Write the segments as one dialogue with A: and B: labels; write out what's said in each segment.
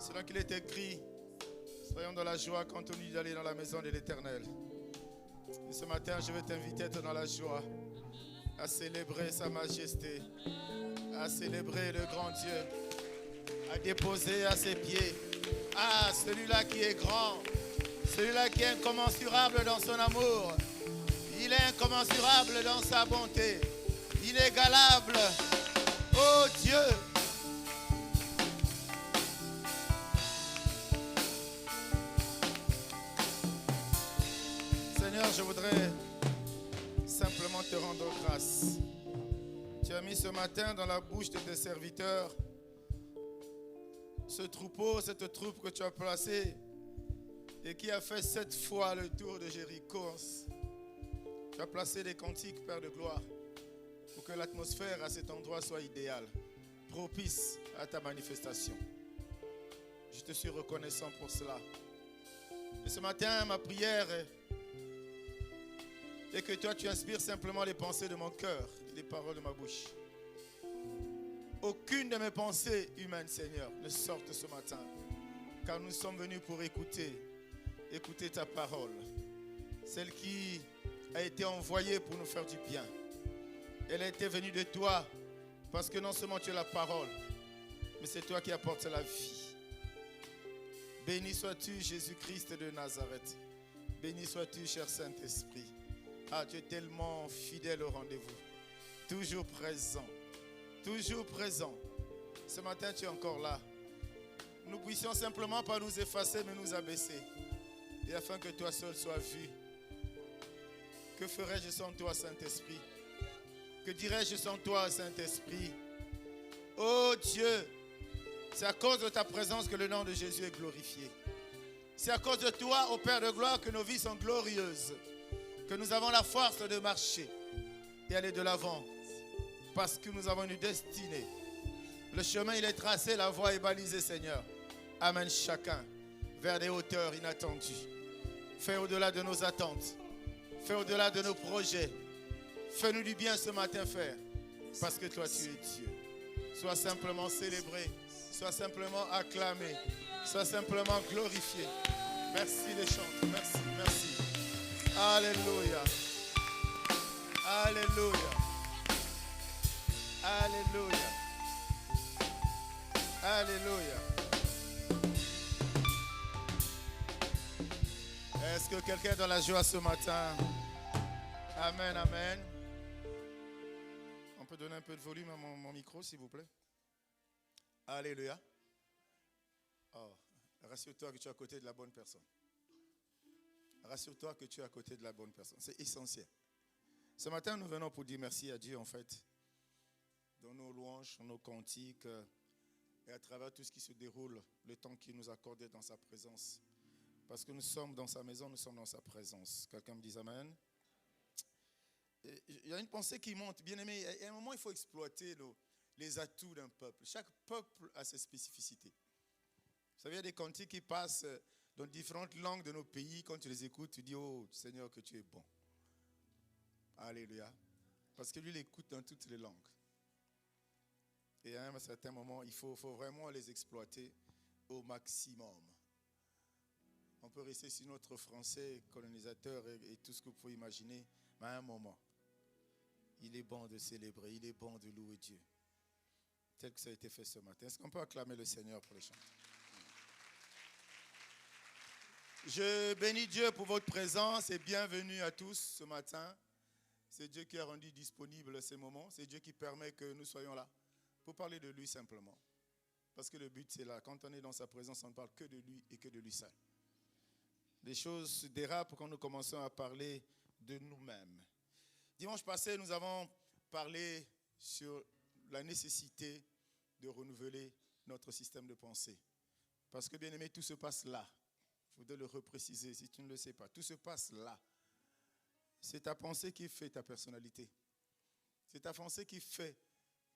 A: Selon qu'il est écrit, soyons dans la joie quand on dit d'aller dans la maison de l'Éternel. Et ce matin, je vais t'inviter à être dans la joie, à célébrer sa majesté, à célébrer le grand Dieu, à déposer à ses pieds. Ah, celui-là qui est grand, celui-là qui est incommensurable dans son amour. Il est incommensurable dans sa bonté, inégalable. Oh Dieu! Seigneur, je voudrais simplement te rendre grâce. Tu as mis ce matin dans la bouche de tes serviteurs ce troupeau, cette troupe que tu as placée et qui a fait 7 fois le tour de Jéricho. Tu as placé des cantiques, Père de gloire, pour que l'atmosphère à cet endroit soit idéale, propice à ta manifestation. Je te suis reconnaissant pour cela. Et ce matin, ma prière est que toi, tu inspires simplement les pensées de mon cœur et les paroles de ma bouche. Aucune de mes pensées humaines, Seigneur, ne sorte ce matin, car nous sommes venus pour écouter ta parole, celle qui a été envoyée pour nous faire du bien. Elle a été venue de toi, parce que non seulement tu es la parole, mais c'est toi qui apportes la vie. Béni sois-tu, Jésus-Christ de Nazareth. Béni sois-tu, cher Saint-Esprit. Ah, tu es tellement fidèle au rendez-vous. Toujours présent. Toujours présent. Ce matin, tu es encore là. Nous puissions simplement pas nous effacer, mais nous abaisser. Et afin que toi seul sois vu. Que ferais-je sans toi, Saint-Esprit? Que dirais-je sans toi, Saint-Esprit? Oh Dieu, c'est à cause de ta présence que le nom de Jésus est glorifié. C'est à cause de toi, ô Père de gloire, que nos vies sont glorieuses. Que nous avons la force de marcher et aller de l'avant. Parce que nous avons une destinée. Le chemin, il est tracé, la voie est balisée, Seigneur. Amène chacun vers des hauteurs inattendues. Fais au-delà de nos attentes. Fais au-delà de nos projets. Fais-nous du bien ce matin, Frère. Parce que toi, tu es Dieu. Sois simplement célébré. Sois simplement acclamé. Sois simplement glorifié. Merci les chants. Merci, merci. Alléluia. Alléluia. Alléluia. Alléluia. Est-ce que quelqu'un est dans la joie ce matin? Amen, amen. On peut donner un peu de volume à mon micro, s'il vous plaît? Alléluia. Oh, rassure-toi que tu es à côté de la bonne personne. Rassure-toi que tu es à côté de la bonne personne. C'est essentiel. Ce matin, nous venons pour dire merci à Dieu, en fait, dans nos louanges, dans nos cantiques, et à travers tout ce qui se déroule, le temps qu'il nous a accordé dans sa présence. Parce que nous sommes dans sa maison, nous sommes dans sa présence. Quelqu'un me dit amen? Il y a une pensée qui monte, bien aimé. À un moment, il faut exploiter les atouts d'un peuple. Chaque peuple a ses spécificités. Vous savez, il y a des cantiques qui passent dans différentes langues de nos pays. Quand tu les écoutes, tu dis, oh Seigneur, que tu es bon. Alléluia. Parce que lui, il écoute dans toutes les langues. Et à un certain moment, il faut vraiment les exploiter au maximum. On peut rester sur notre français colonisateur et tout ce que vous pouvez imaginer, mais à un moment, il est bon de célébrer, il est bon de louer Dieu. Tel que ça a été fait ce matin. Est-ce qu'on peut acclamer le Seigneur pour les chants? Je bénis Dieu pour votre présence et bienvenue à tous ce matin. C'est Dieu qui a rendu disponible ces moments. C'est Dieu qui permet que nous soyons là pour parler de lui simplement. Parce que le but c'est là. Quand on est dans sa présence, on ne parle que de lui et que de lui seul. Les choses se dérapent quand nous commençons à parler de nous-mêmes. Dimanche passé, nous avons parlé sur la nécessité de renouveler notre système de pensée. Parce que, bien aimé, tout se passe là. Il faudrait le repréciser si tu ne le sais pas. Tout se passe là. C'est ta pensée qui fait ta personnalité. C'est ta pensée qui fait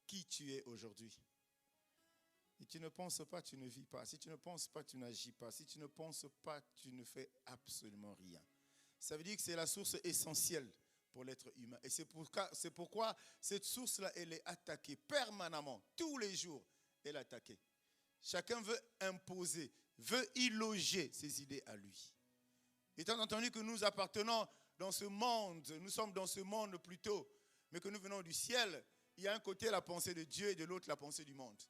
A: qui tu es aujourd'hui. Si tu ne penses pas, tu ne vis pas. Si tu ne penses pas, tu n'agis pas. Si tu ne penses pas, tu ne fais absolument rien. Ça veut dire que c'est la source essentielle pour l'être humain. Et c'est pourquoi cette source-là, elle est attaquée permanemment. Tous les jours, elle est attaquée. Chacun veut imposer, veut y loger ses idées à lui. Étant entendu que nous appartenons dans ce monde, nous sommes dans ce monde plutôt, mais que nous venons du ciel, il y a un côté la pensée de Dieu et de l'autre la pensée du monde.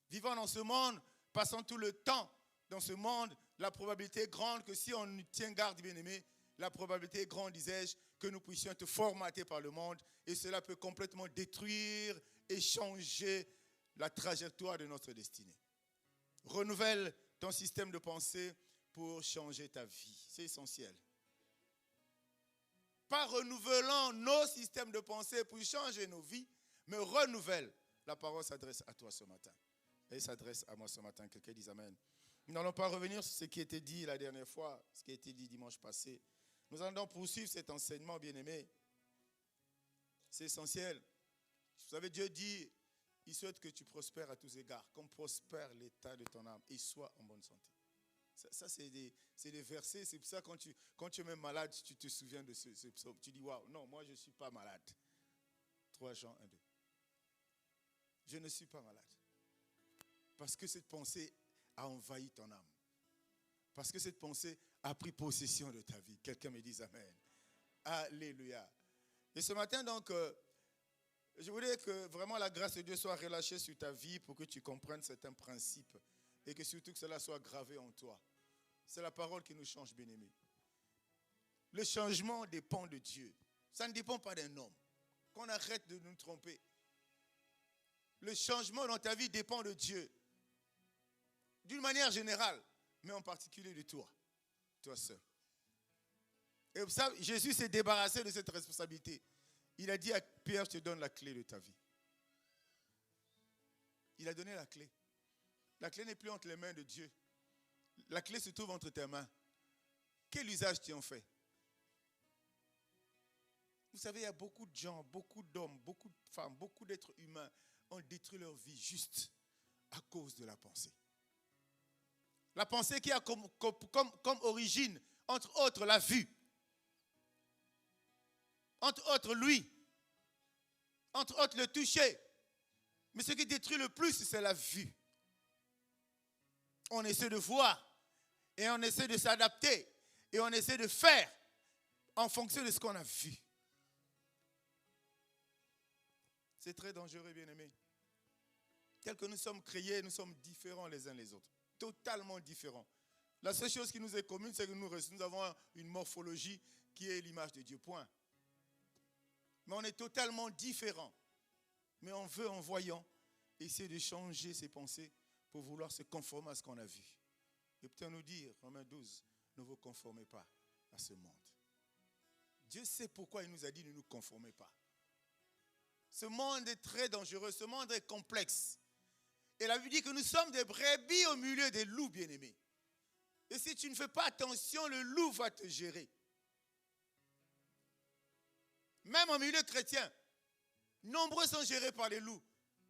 A: Vivant dans ce monde, passant tout le temps dans ce monde, la probabilité est grande que si on tient garde, bien-aimé, la probabilité est grande, disais-je, que nous puissions être formatés par le monde et cela peut complètement détruire et changer la trajectoire de notre destinée. Renouvelle ton système de pensée pour changer ta vie. C'est essentiel. Pas renouvelant nos systèmes de pensée pour changer nos vies, mais renouvelle. La parole s'adresse à toi ce matin. Elle s'adresse à moi ce matin. Quelqu'un dise Amen. Nous n'allons pas revenir sur ce qui a été dit la dernière fois, ce qui a été dit dimanche passé. Nous allons poursuivre cet enseignement, bien-aimé. C'est essentiel. Vous savez, Dieu dit, il souhaite que tu prospères à tous égards, comme prospère l'état de ton âme et sois en bonne santé. Ça c'est des versets. C'est pour ça que quand tu es même malade, tu te souviens de ce psaume. Tu dis, waouh, non, moi je ne suis pas malade. 3 Jean 1, 2. Je ne suis pas malade. Parce que cette pensée a envahi ton âme. Parce que cette pensée a pris possession de ta vie. Quelqu'un me dise Amen. Alléluia. Et ce matin, donc, je voulais que vraiment la grâce de Dieu soit relâchée sur ta vie pour que tu comprennes certains principes et que surtout que cela soit gravé en toi. C'est la parole qui nous change, bien-aimés. Le changement dépend de Dieu. Ça ne dépend pas d'un homme. Qu'on arrête de nous tromper. Le changement dans ta vie dépend de Dieu. D'une manière générale, mais en particulier de toi. Toi seul. Et vous savez, Jésus s'est débarrassé de cette responsabilité. Il a dit à Pierre, je te donne la clé de ta vie. Il a donné la clé. La clé n'est plus entre les mains de Dieu. La clé se trouve entre tes mains. Quel usage tu en fais? Vous savez, il y a beaucoup de gens, beaucoup d'hommes, beaucoup de femmes, beaucoup d'êtres humains ont détruit leur vie juste à cause de la pensée. La pensée qui a comme origine, entre autres, la vue. Entre autres, l'ouïe. Entre autres, le toucher. Mais ce qui détruit le plus, c'est la vue. On essaie de voir et on essaie de s'adapter et on essaie de faire en fonction de ce qu'on a vu. C'est très dangereux, bien-aimés. Tel que nous sommes créés, nous sommes différents les uns les autres. Totalement différents. La seule chose qui nous est commune, c'est que nous avons une morphologie qui est l'image de Dieu. Point. Mais on est totalement différents. Mais on veut, en voyant, essayer de changer ses pensées pour vouloir se conformer à ce qu'on a vu. Et peut-être nous dire, Romains 12, ne vous conformez pas à ce monde. Dieu sait pourquoi il nous a dit ne nous conformer pas. Ce monde est très dangereux, ce monde est complexe. Et la Bible dit que nous sommes des brebis au milieu des loups, bien-aimés. Et si tu ne fais pas attention, le loup va te gérer. Même en milieu chrétien, nombreux sont gérés par les loups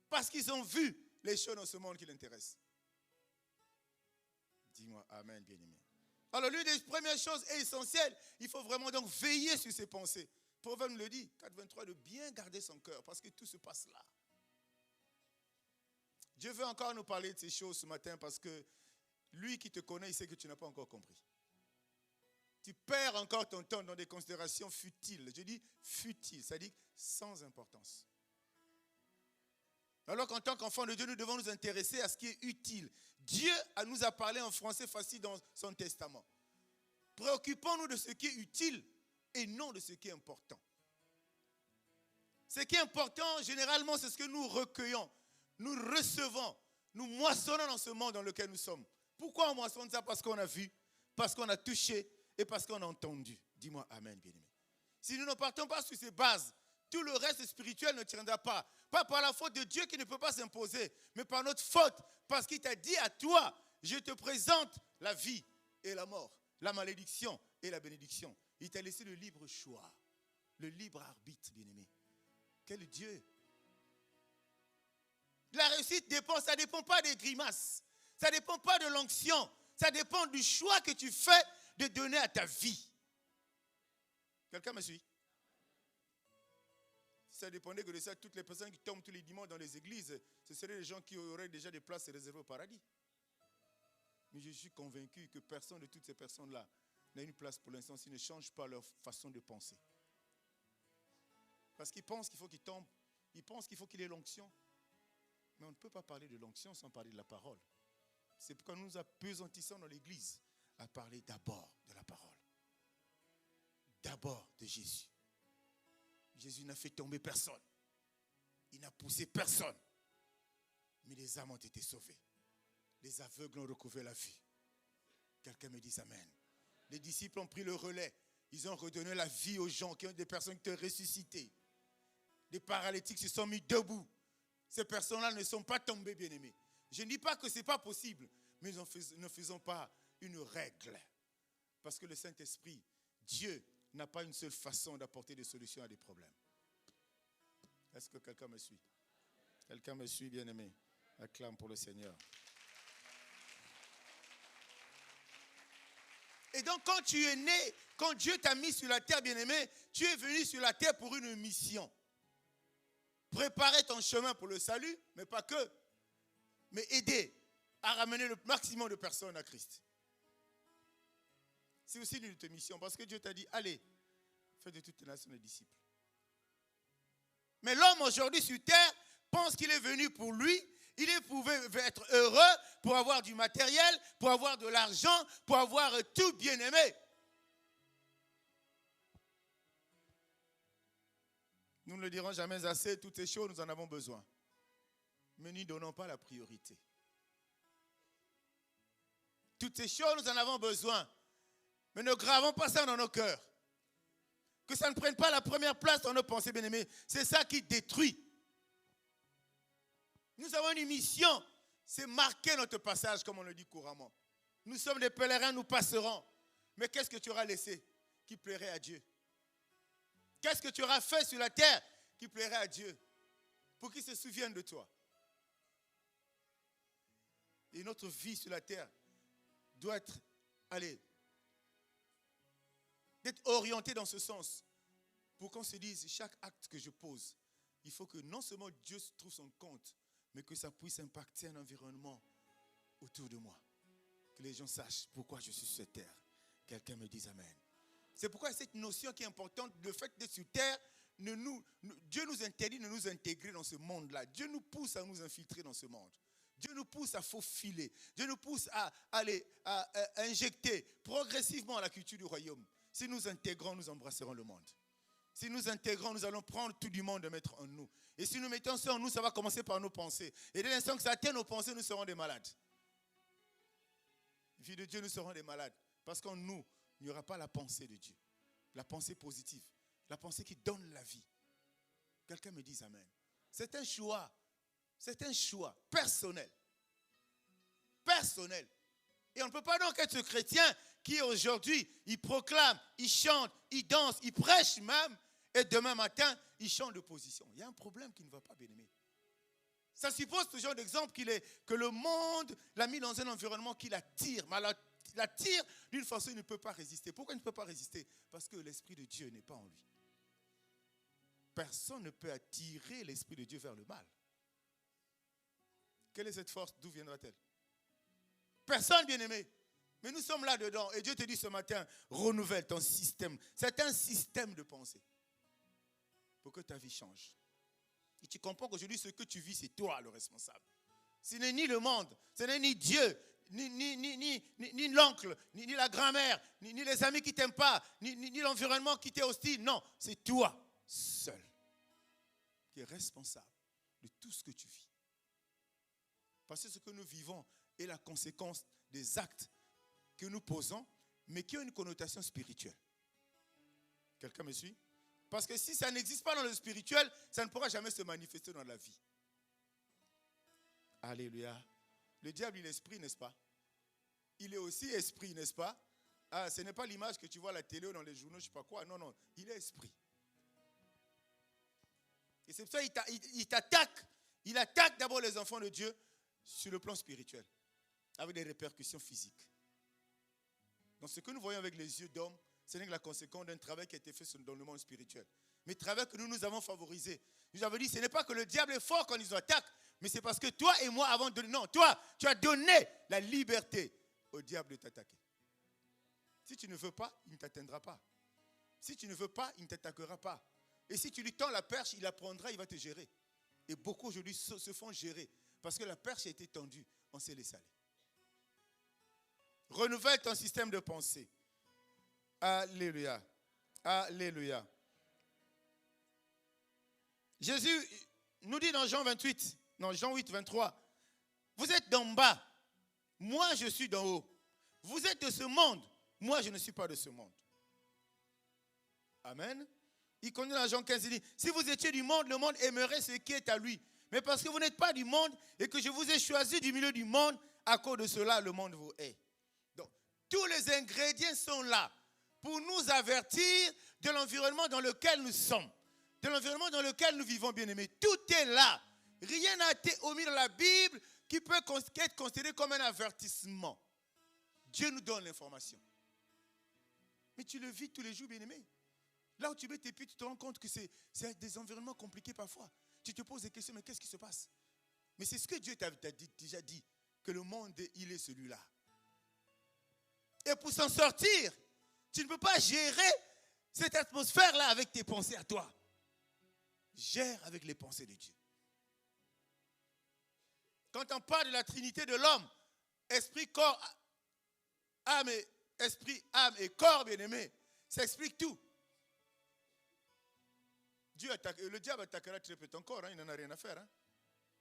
A: parce qu'ils ont vu les choses dans ce monde qui l'intéressent. Dis-moi Amen, bien-aimé. Alors l'une des premières choses essentielles, il faut vraiment donc veiller sur ses pensées. Proverbe le dit, 4,23, de bien garder son cœur parce que tout se passe là. Dieu veut encore nous parler de ces choses ce matin parce que lui qui te connaît, il sait que tu n'as pas encore compris. Tu perds encore ton temps dans des considérations futiles. Je dis futiles, c'est-à-dire sans importance. Alors qu'en tant qu'enfant de Dieu, nous devons nous intéresser à ce qui est utile. Dieu nous a parlé en français facile dans son testament. Préoccupons-nous de ce qui est utile et non de ce qui est important. Ce qui est important, généralement, c'est ce que nous recueillons, nous recevons, nous moissonnons dans ce monde dans lequel nous sommes. Pourquoi on moissonne ça? Parce qu'on a vu, parce qu'on a touché et parce qu'on a entendu. Dis-moi Amen, bien-aimé. Si nous ne partons pas sur ces bases, tout le reste spirituel ne tiendra pas. Pas par la faute de Dieu qui ne peut pas s'imposer, mais par notre faute. Parce qu'il t'a dit à toi, je te présente la vie et la mort, la malédiction et la bénédiction. Il t'a laissé le libre choix, le libre arbitre, bien-aimé. Quel Dieu! La réussite dépend, ça ne dépend pas des grimaces, ça ne dépend pas de l'onction, ça dépend du choix que tu fais de donner à ta vie. Quelqu'un me suit? ça dépendait que de ça, toutes les personnes qui tombent tous les dimanches dans les églises, ce seraient les gens qui auraient déjà des places réservées au paradis. Mais je suis convaincu que personne de toutes ces personnes-là n'a une place pour l'instant s'ils ne changent pas leur façon de penser. Parce qu'ils pensent qu'il faut qu'ils tombent, ils pensent qu'il faut qu'il ait l'onction. Mais on ne peut pas parler de l'onction sans parler de la parole. C'est pourquoi nous nous appesantissons dans l'église à parler d'abord de la parole. D'abord de Jésus. Jésus n'a fait tomber personne. Il n'a poussé personne. Mais les âmes ont été sauvées. Les aveugles ont recouvert la vue. Quelqu'un me dit amen. Les disciples ont pris le relais. Ils ont redonné la vie aux gens, qui ont des personnes qui ont ressuscité. Les paralytiques se sont mis debout. Ces personnes-là ne sont pas tombées, bien-aimés. Je ne dis pas que ce n'est pas possible, mais ne faisons pas une règle. Parce que le Saint-Esprit, Dieu, n'a pas une seule façon d'apporter des solutions à des problèmes. Est-ce que quelqu'un me suit? Quelqu'un me suit, bien-aimé? Acclame pour le Seigneur. Et donc, quand tu es né, quand Dieu t'a mis sur la terre, bien-aimé, tu es venu sur la terre pour une mission. Préparer ton chemin pour le salut, mais pas que, mais aider à ramener le maximum de personnes à Christ. C'est aussi une de tes missions, parce que Dieu t'a dit, allez, fais de toutes les nations des disciples. Mais l'homme aujourd'hui sur terre pense qu'il est venu pour lui. Il pouvait être heureux pour avoir du matériel, pour avoir de l'argent, pour avoir tout, bien-aimé. Nous ne le dirons jamais assez, toutes ces choses, nous en avons besoin. Mais n'y donnons pas la priorité. Toutes ces choses, nous en avons besoin. Mais ne gravons pas ça dans nos cœurs. Que ça ne prenne pas la première place dans nos pensées, bien-aimés. C'est ça qui détruit. Nous avons une mission. C'est marquer notre passage, comme on le dit couramment. Nous sommes des pèlerins, nous passerons. Mais qu'est-ce que tu auras laissé qui plairait à Dieu? Qu'est-ce que tu auras fait sur la terre qui plairait à Dieu? Pour qu'il se souvienne de toi. Et notre vie sur la terre doit être, d'être orientée dans ce sens. Pour qu'on se dise, chaque acte que je pose, il faut que non seulement Dieu trouve son compte, mais que ça puisse impacter un environnement autour de moi. Que les gens sachent pourquoi je suis sur cette terre. Quelqu'un me dise amen. C'est pourquoi cette notion qui est importante, le fait d'être sur terre, Dieu nous interdit de nous intégrer dans ce monde-là. Dieu nous pousse à nous infiltrer dans ce monde. Dieu nous pousse à faufiler. Dieu nous pousse à injecter progressivement la culture du royaume. Si nous intégrons, nous embrasserons le monde. Si nous intégrons, nous allons prendre tout du monde et mettre en nous. Et si nous mettons ça en nous, ça va commencer par nos pensées. Et dès l'instant que ça atteint nos pensées, nous serons des malades. Fille de Dieu, nous serons des malades. Parce qu'en nous, il n'y aura pas la pensée de Dieu. La pensée positive. La pensée qui donne la vie. Quelqu'un me dise amen. C'est un choix. C'est un choix personnel. Personnel. Et on ne peut pas donc être ce chrétien qui aujourd'hui, il proclame, il chante, il danse, il prêche même, et demain matin, il change de position. Il y a un problème qui ne va pas, bien-aimé. Ça suppose ce genre d'exemple que le monde l'a mis dans un environnement qui l'attire. Mais l'attire d'une façon, il ne peut pas résister. Pourquoi il ne peut pas résister? Parce que l'Esprit de Dieu n'est pas en lui. Personne ne peut attirer l'Esprit de Dieu vers le mal. Quelle est cette force? D'où viendra-t-elle? Personne, bien-aimé. Mais nous sommes là-dedans. Et Dieu te dit ce matin, renouvelle ton système. C'est un système de pensée. Pour que ta vie change. Et tu comprends qu'aujourd'hui, ce que tu vis, c'est toi le responsable. Ce n'est ni le monde, ce n'est ni Dieu, ni l'oncle, ni la grand-mère, ni les amis qui ne t'aiment pas, ni l'environnement qui t'est hostile. Non, c'est toi seul qui est responsable de tout ce que tu vis. Parce que ce que nous vivons est la conséquence des actes que nous posons, mais qui ont une connotation spirituelle. Quelqu'un me suit? Parce que si ça n'existe pas dans le spirituel, ça ne pourra jamais se manifester dans la vie. Alléluia. Le diable, il est esprit, n'est-ce pas? Il est aussi esprit, n'est-ce pas? Ah, ce n'est pas l'image que tu vois à la télé ou dans les journaux, je ne sais pas quoi. Non, non, il est esprit. Et c'est pour ça qu'il t'attaque. Il attaque d'abord les enfants de Dieu sur le plan spirituel, avec des répercussions physiques. Donc ce que nous voyons avec les yeux d'homme, ce n'est que la conséquence d'un travail qui a été fait dans le monde spirituel. mais travail que nous avons favorisé. Nous avons dit, ce n'est pas que le diable est fort quand il nous attaque, mais c'est parce que toi et moi avons donné. Non, toi, tu as donné la liberté au diable de t'attaquer. Si tu ne veux pas, il ne t'atteindra pas. Si tu ne veux pas, il ne t'attaquera pas. Et si tu lui tends la perche, il apprendra, il va te gérer. Et beaucoup aujourd'hui se font gérer parce que la perche a été tendue, on s'est laissé aller. Renouvelle ton système de pensée. Alléluia. Alléluia. Jésus nous dit dans Jean 8, 23, vous êtes d'en bas, moi je suis d'en haut. Vous êtes de ce monde, moi je ne suis pas de ce monde. Amen. Il continue dans Jean 15, il dit, si vous étiez du monde, le monde aimerait ce qui est à lui. Mais parce que vous n'êtes pas du monde et que je vous ai choisi du milieu du monde, à cause de cela, le monde vous hait. Donc, tous les ingrédients sont là pour nous avertir de l'environnement dans lequel nous sommes, de l'environnement dans lequel nous vivons, bien-aimés. Tout est là. Rien n'a été omis dans la Bible qui peut être considéré comme un avertissement. Dieu nous donne l'information. Mais tu le vis tous les jours, bien-aimé. Là où tu mets tes pieds, tu te rends compte que c'est des environnements compliqués parfois. Tu te poses des questions, mais qu'est-ce qui se passe? Mais c'est ce que Dieu t'a déjà dit, que le monde, il est celui-là. Et pour s'en sortir, tu ne peux pas gérer cette atmosphère-là avec tes pensées à toi. Gère avec les pensées de Dieu. Quand on parle de la Trinité de l'homme, esprit, corps, âme et corps, bien-aimé, ça explique tout. Le diable attaquera très peu ton corps, il n'en a rien à faire.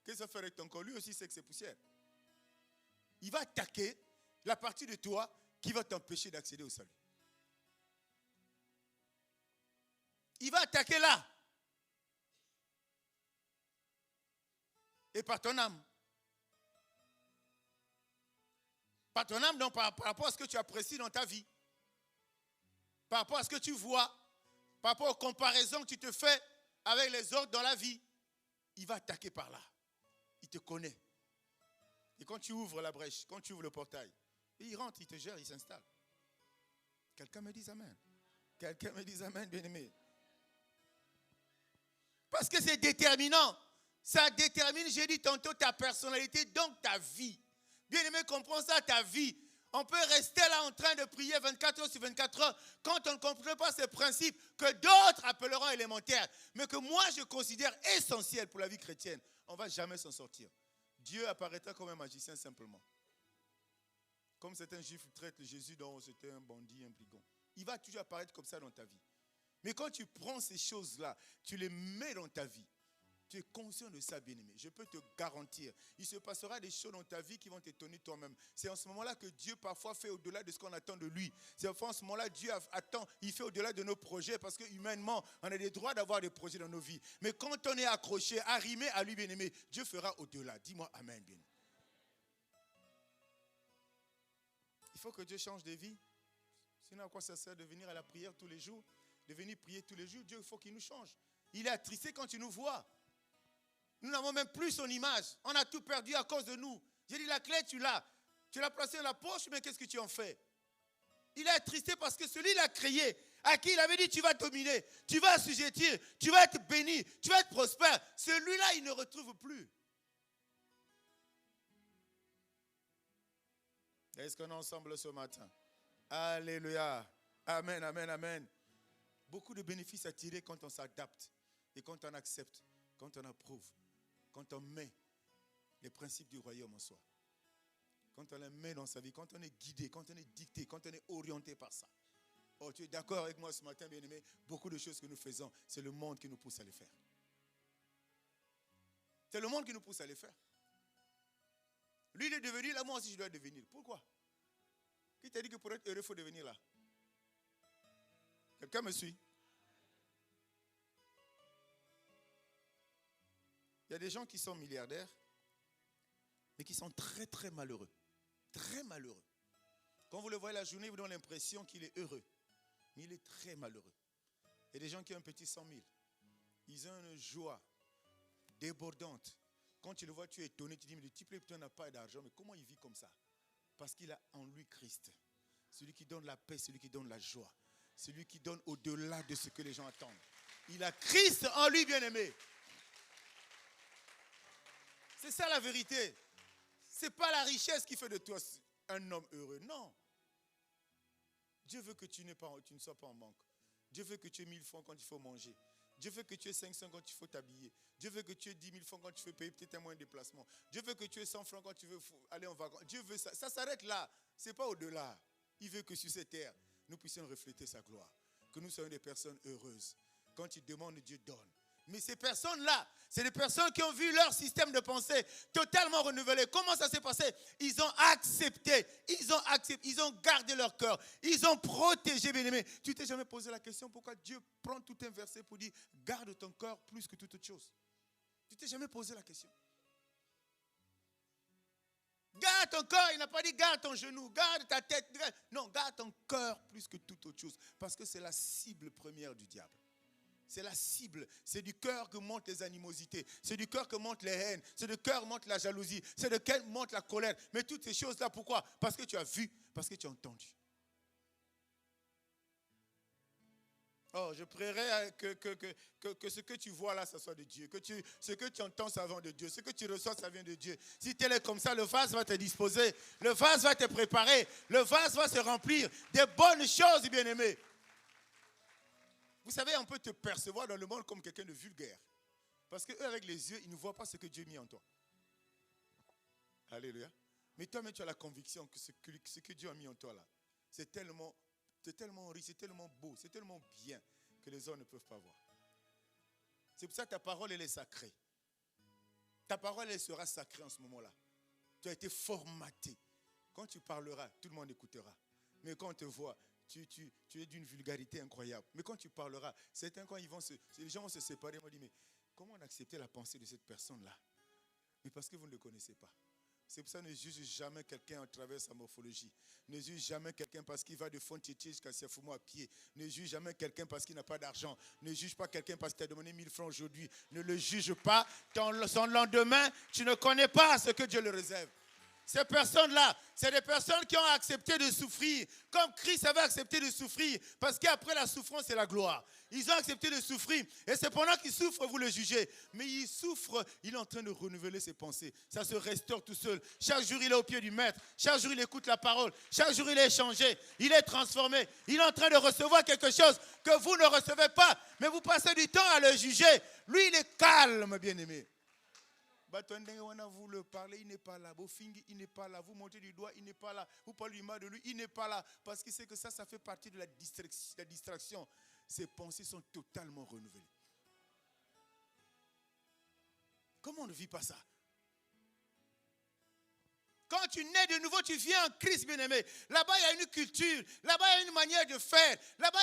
A: Qu'est-ce que ça fait avec ton corps? Lui aussi sait que c'est poussière. Il va attaquer la partie de toi qui va t'empêcher d'accéder au salut. Il va attaquer là. Et par ton âme. Par ton âme, donc par rapport à ce que tu apprécies dans ta vie. Par rapport à ce que tu vois. Par rapport aux comparaisons que tu te fais avec les autres dans la vie. Il va attaquer par là. Il te connaît. Et quand tu ouvres la brèche, quand tu ouvres le portail, il rentre, il te gère, il s'installe. Quelqu'un me dit amen. Quelqu'un me dit amen, bien-aimé. Parce que c'est déterminant. Ça détermine, j'ai dit tantôt, ta personnalité, donc ta vie. Bien-aimé, comprends ça, ta vie. On peut rester là en train de prier 24 heures sur 24 heures quand on ne comprend pas ces principes que d'autres appelleront élémentaires, mais que moi je considère essentiels pour la vie chrétienne. On ne va jamais s'en sortir. Dieu apparaîtra comme un magicien simplement. Comme certains juifs traitent Jésus dont c'était un bandit, un brigand. Il va toujours apparaître comme ça dans ta vie. Mais quand tu prends ces choses-là, tu les mets dans ta vie, tu es conscient de ça, bien-aimé. Je peux te garantir, il se passera des choses dans ta vie qui vont t'étonner toi-même. C'est en ce moment-là que Dieu parfois fait au-delà de ce qu'on attend de lui. C'est en ce moment-là que Dieu attend, il fait au-delà de nos projets parce que humainement, on a des droits d'avoir des projets dans nos vies. Mais quand on est accroché, arrimé à lui, bien-aimé, Dieu fera au-delà. Dis-moi amen, bien-aimé. Il faut que Dieu change de vie. Sinon, à quoi ça sert de venir à la prière tous les jours, de venir prier tous les jours? Dieu, il faut qu'il nous change. Il est attristé quand il nous voit. Nous n'avons même plus son image. On a tout perdu à cause de nous. J'ai dit, la clé, tu l'as. Tu l'as placée dans la poche, mais qu'est-ce que tu en fais? Il est attristé parce que celui l'a créé, à qui il avait dit, tu vas dominer, tu vas assujettir, tu vas être béni, tu vas être prospère. Celui-là, il ne retrouve plus. Est-ce qu'on est ensemble ce matin? Alléluia. Amen, amen, amen. Beaucoup de bénéfices à tirer quand on s'adapte et quand on accepte, quand on approuve, quand on met les principes du royaume en soi. Quand on les met dans sa vie, quand on est guidé, quand on est dicté, quand on est orienté par ça. Oh, tu es d'accord avec moi ce matin, bien-aimé? Beaucoup de choses que nous faisons, c'est le monde qui nous pousse à les faire. C'est le monde qui nous pousse à les faire. Lui, il est devenu là, moi aussi je dois devenir. Pourquoi? Qui t'a dit que pour être heureux, il faut devenir là? Quelqu'un me suit? Il y a des gens qui sont milliardaires, mais qui sont très très malheureux. Très malheureux. Quand vous le voyez la journée, vous donnez l'impression qu'il est heureux. Mais il est très malheureux. Il y a des gens qui ont un petit 100 000. Ils ont une joie débordante. Quand tu le vois, tu es étonné. Tu dis, mais le type n'a pas d'argent. Mais comment il vit comme ça? Parce qu'il a en lui Christ. Celui qui donne la paix, celui qui donne la joie. Celui qui donne au-delà de ce que les gens attendent. Il a Christ en lui, bien-aimé. C'est ça la vérité. Ce n'est pas la richesse qui fait de toi un homme heureux. Non. Dieu veut que tu ne sois pas en manque. Dieu veut que tu aies 1000 francs quand il faut manger. Dieu veut que tu aies 500 quand il faut t'habiller. Dieu veut que tu aies 10 000 francs quand tu veux payer peut-être un moyen de déplacement. Dieu veut que tu aies 100 francs quand tu veux aller en vacances. Dieu veut ça. Ça s'arrête là. Ce n'est pas au-delà. Il veut que sur cette terre, nous puissions refléter sa gloire. Que nous soyons des personnes heureuses. Quand il demande, Dieu donne. Mais ces personnes-là, c'est des personnes qui ont vu leur système de pensée totalement renouvelé. Comment ça s'est passé? Ils ont accepté, ils ont gardé leur cœur, ils ont protégé, bien-aimé. Tu t'es jamais posé la question pourquoi Dieu prend tout un verset pour dire garde ton cœur plus que toute autre chose? Tu t'es jamais posé la question? Garde ton cœur, il n'a pas dit garde ton genou, garde ta tête. Non, garde ton cœur plus que toute autre chose. Parce que c'est la cible première du diable. C'est la cible. C'est du cœur que montent les animosités. C'est du cœur que montent les haines. C'est du cœur que monte la jalousie. C'est du cœur que monte la colère. Mais toutes ces choses-là, pourquoi? Parce que tu as vu, parce que tu as entendu. Oh, je prierai que ce que tu vois là, ça soit de Dieu. Ce que tu entends, ça vient de Dieu. Ce que tu reçois, ça vient de Dieu. Si tel est comme ça, le vase va te disposer. Le vase va te préparer. Le vase va se remplir des bonnes choses, bien-aimés. Vous savez, on peut te percevoir dans le monde comme quelqu'un de vulgaire. Parce qu'eux, avec les yeux, ils ne voient pas ce que Dieu a mis en toi. Alléluia. Mais toi-même, tu as la conviction que ce que Dieu a mis en toi là, c'est tellement riche, c'est tellement beau, c'est tellement bien que les hommes ne peuvent pas voir. C'est pour ça que ta parole, elle est sacrée. Ta parole, elle sera sacrée en ce moment-là. Tu as été formaté. Quand tu parleras, tout le monde écoutera. Mais quand on te voit, tu es d'une vulgarité incroyable. Mais quand tu parleras, certains, quand les gens vont se séparer, ils vont dire, mais comment on a accepté la pensée de cette personne-là? Mais parce que vous ne le connaissez pas. C'est pour ça que ne juge jamais quelqu'un à travers sa morphologie. Ne juge jamais quelqu'un parce qu'il va de Fontietier jusqu'à Siafumo à pied. Ne juge jamais quelqu'un parce qu'il n'a pas d'argent. Ne juge pas quelqu'un parce qu'il t'a demandé 1000 francs aujourd'hui. Ne le juge pas. Son lendemain, tu ne connais pas ce que Dieu le réserve. Ces personnes-là, c'est des personnes qui ont accepté de souffrir, comme Christ avait accepté de souffrir, parce qu'après la souffrance, c'est la gloire. Ils ont accepté de souffrir, et c'est pendant qu'ils souffrent, vous le jugez. Mais il souffre, il est en train de renouveler ses pensées. Ça se restaure tout seul. Chaque jour, il est au pied du maître. Chaque jour, il écoute la parole. Chaque jour, il est changé. Il est transformé. Il est en train de recevoir quelque chose que vous ne recevez pas. Mais vous passez du temps à le juger. Lui, il est calme, bien-aimé. Vous le parlez, il n'est pas là. Il n'est pas là. Vous montez du doigt, il n'est pas là. Vous parlez du mal de lui, il n'est pas là. Parce qu'il sait que ça fait partie de la distraction. Ses pensées sont totalement renouvelées. Comment on ne vit pas ça? Quand tu nais de nouveau, tu viens en Christ, bien-aimé. Là-bas, il y a une culture. Là-bas, il y a une manière de faire. Là-bas,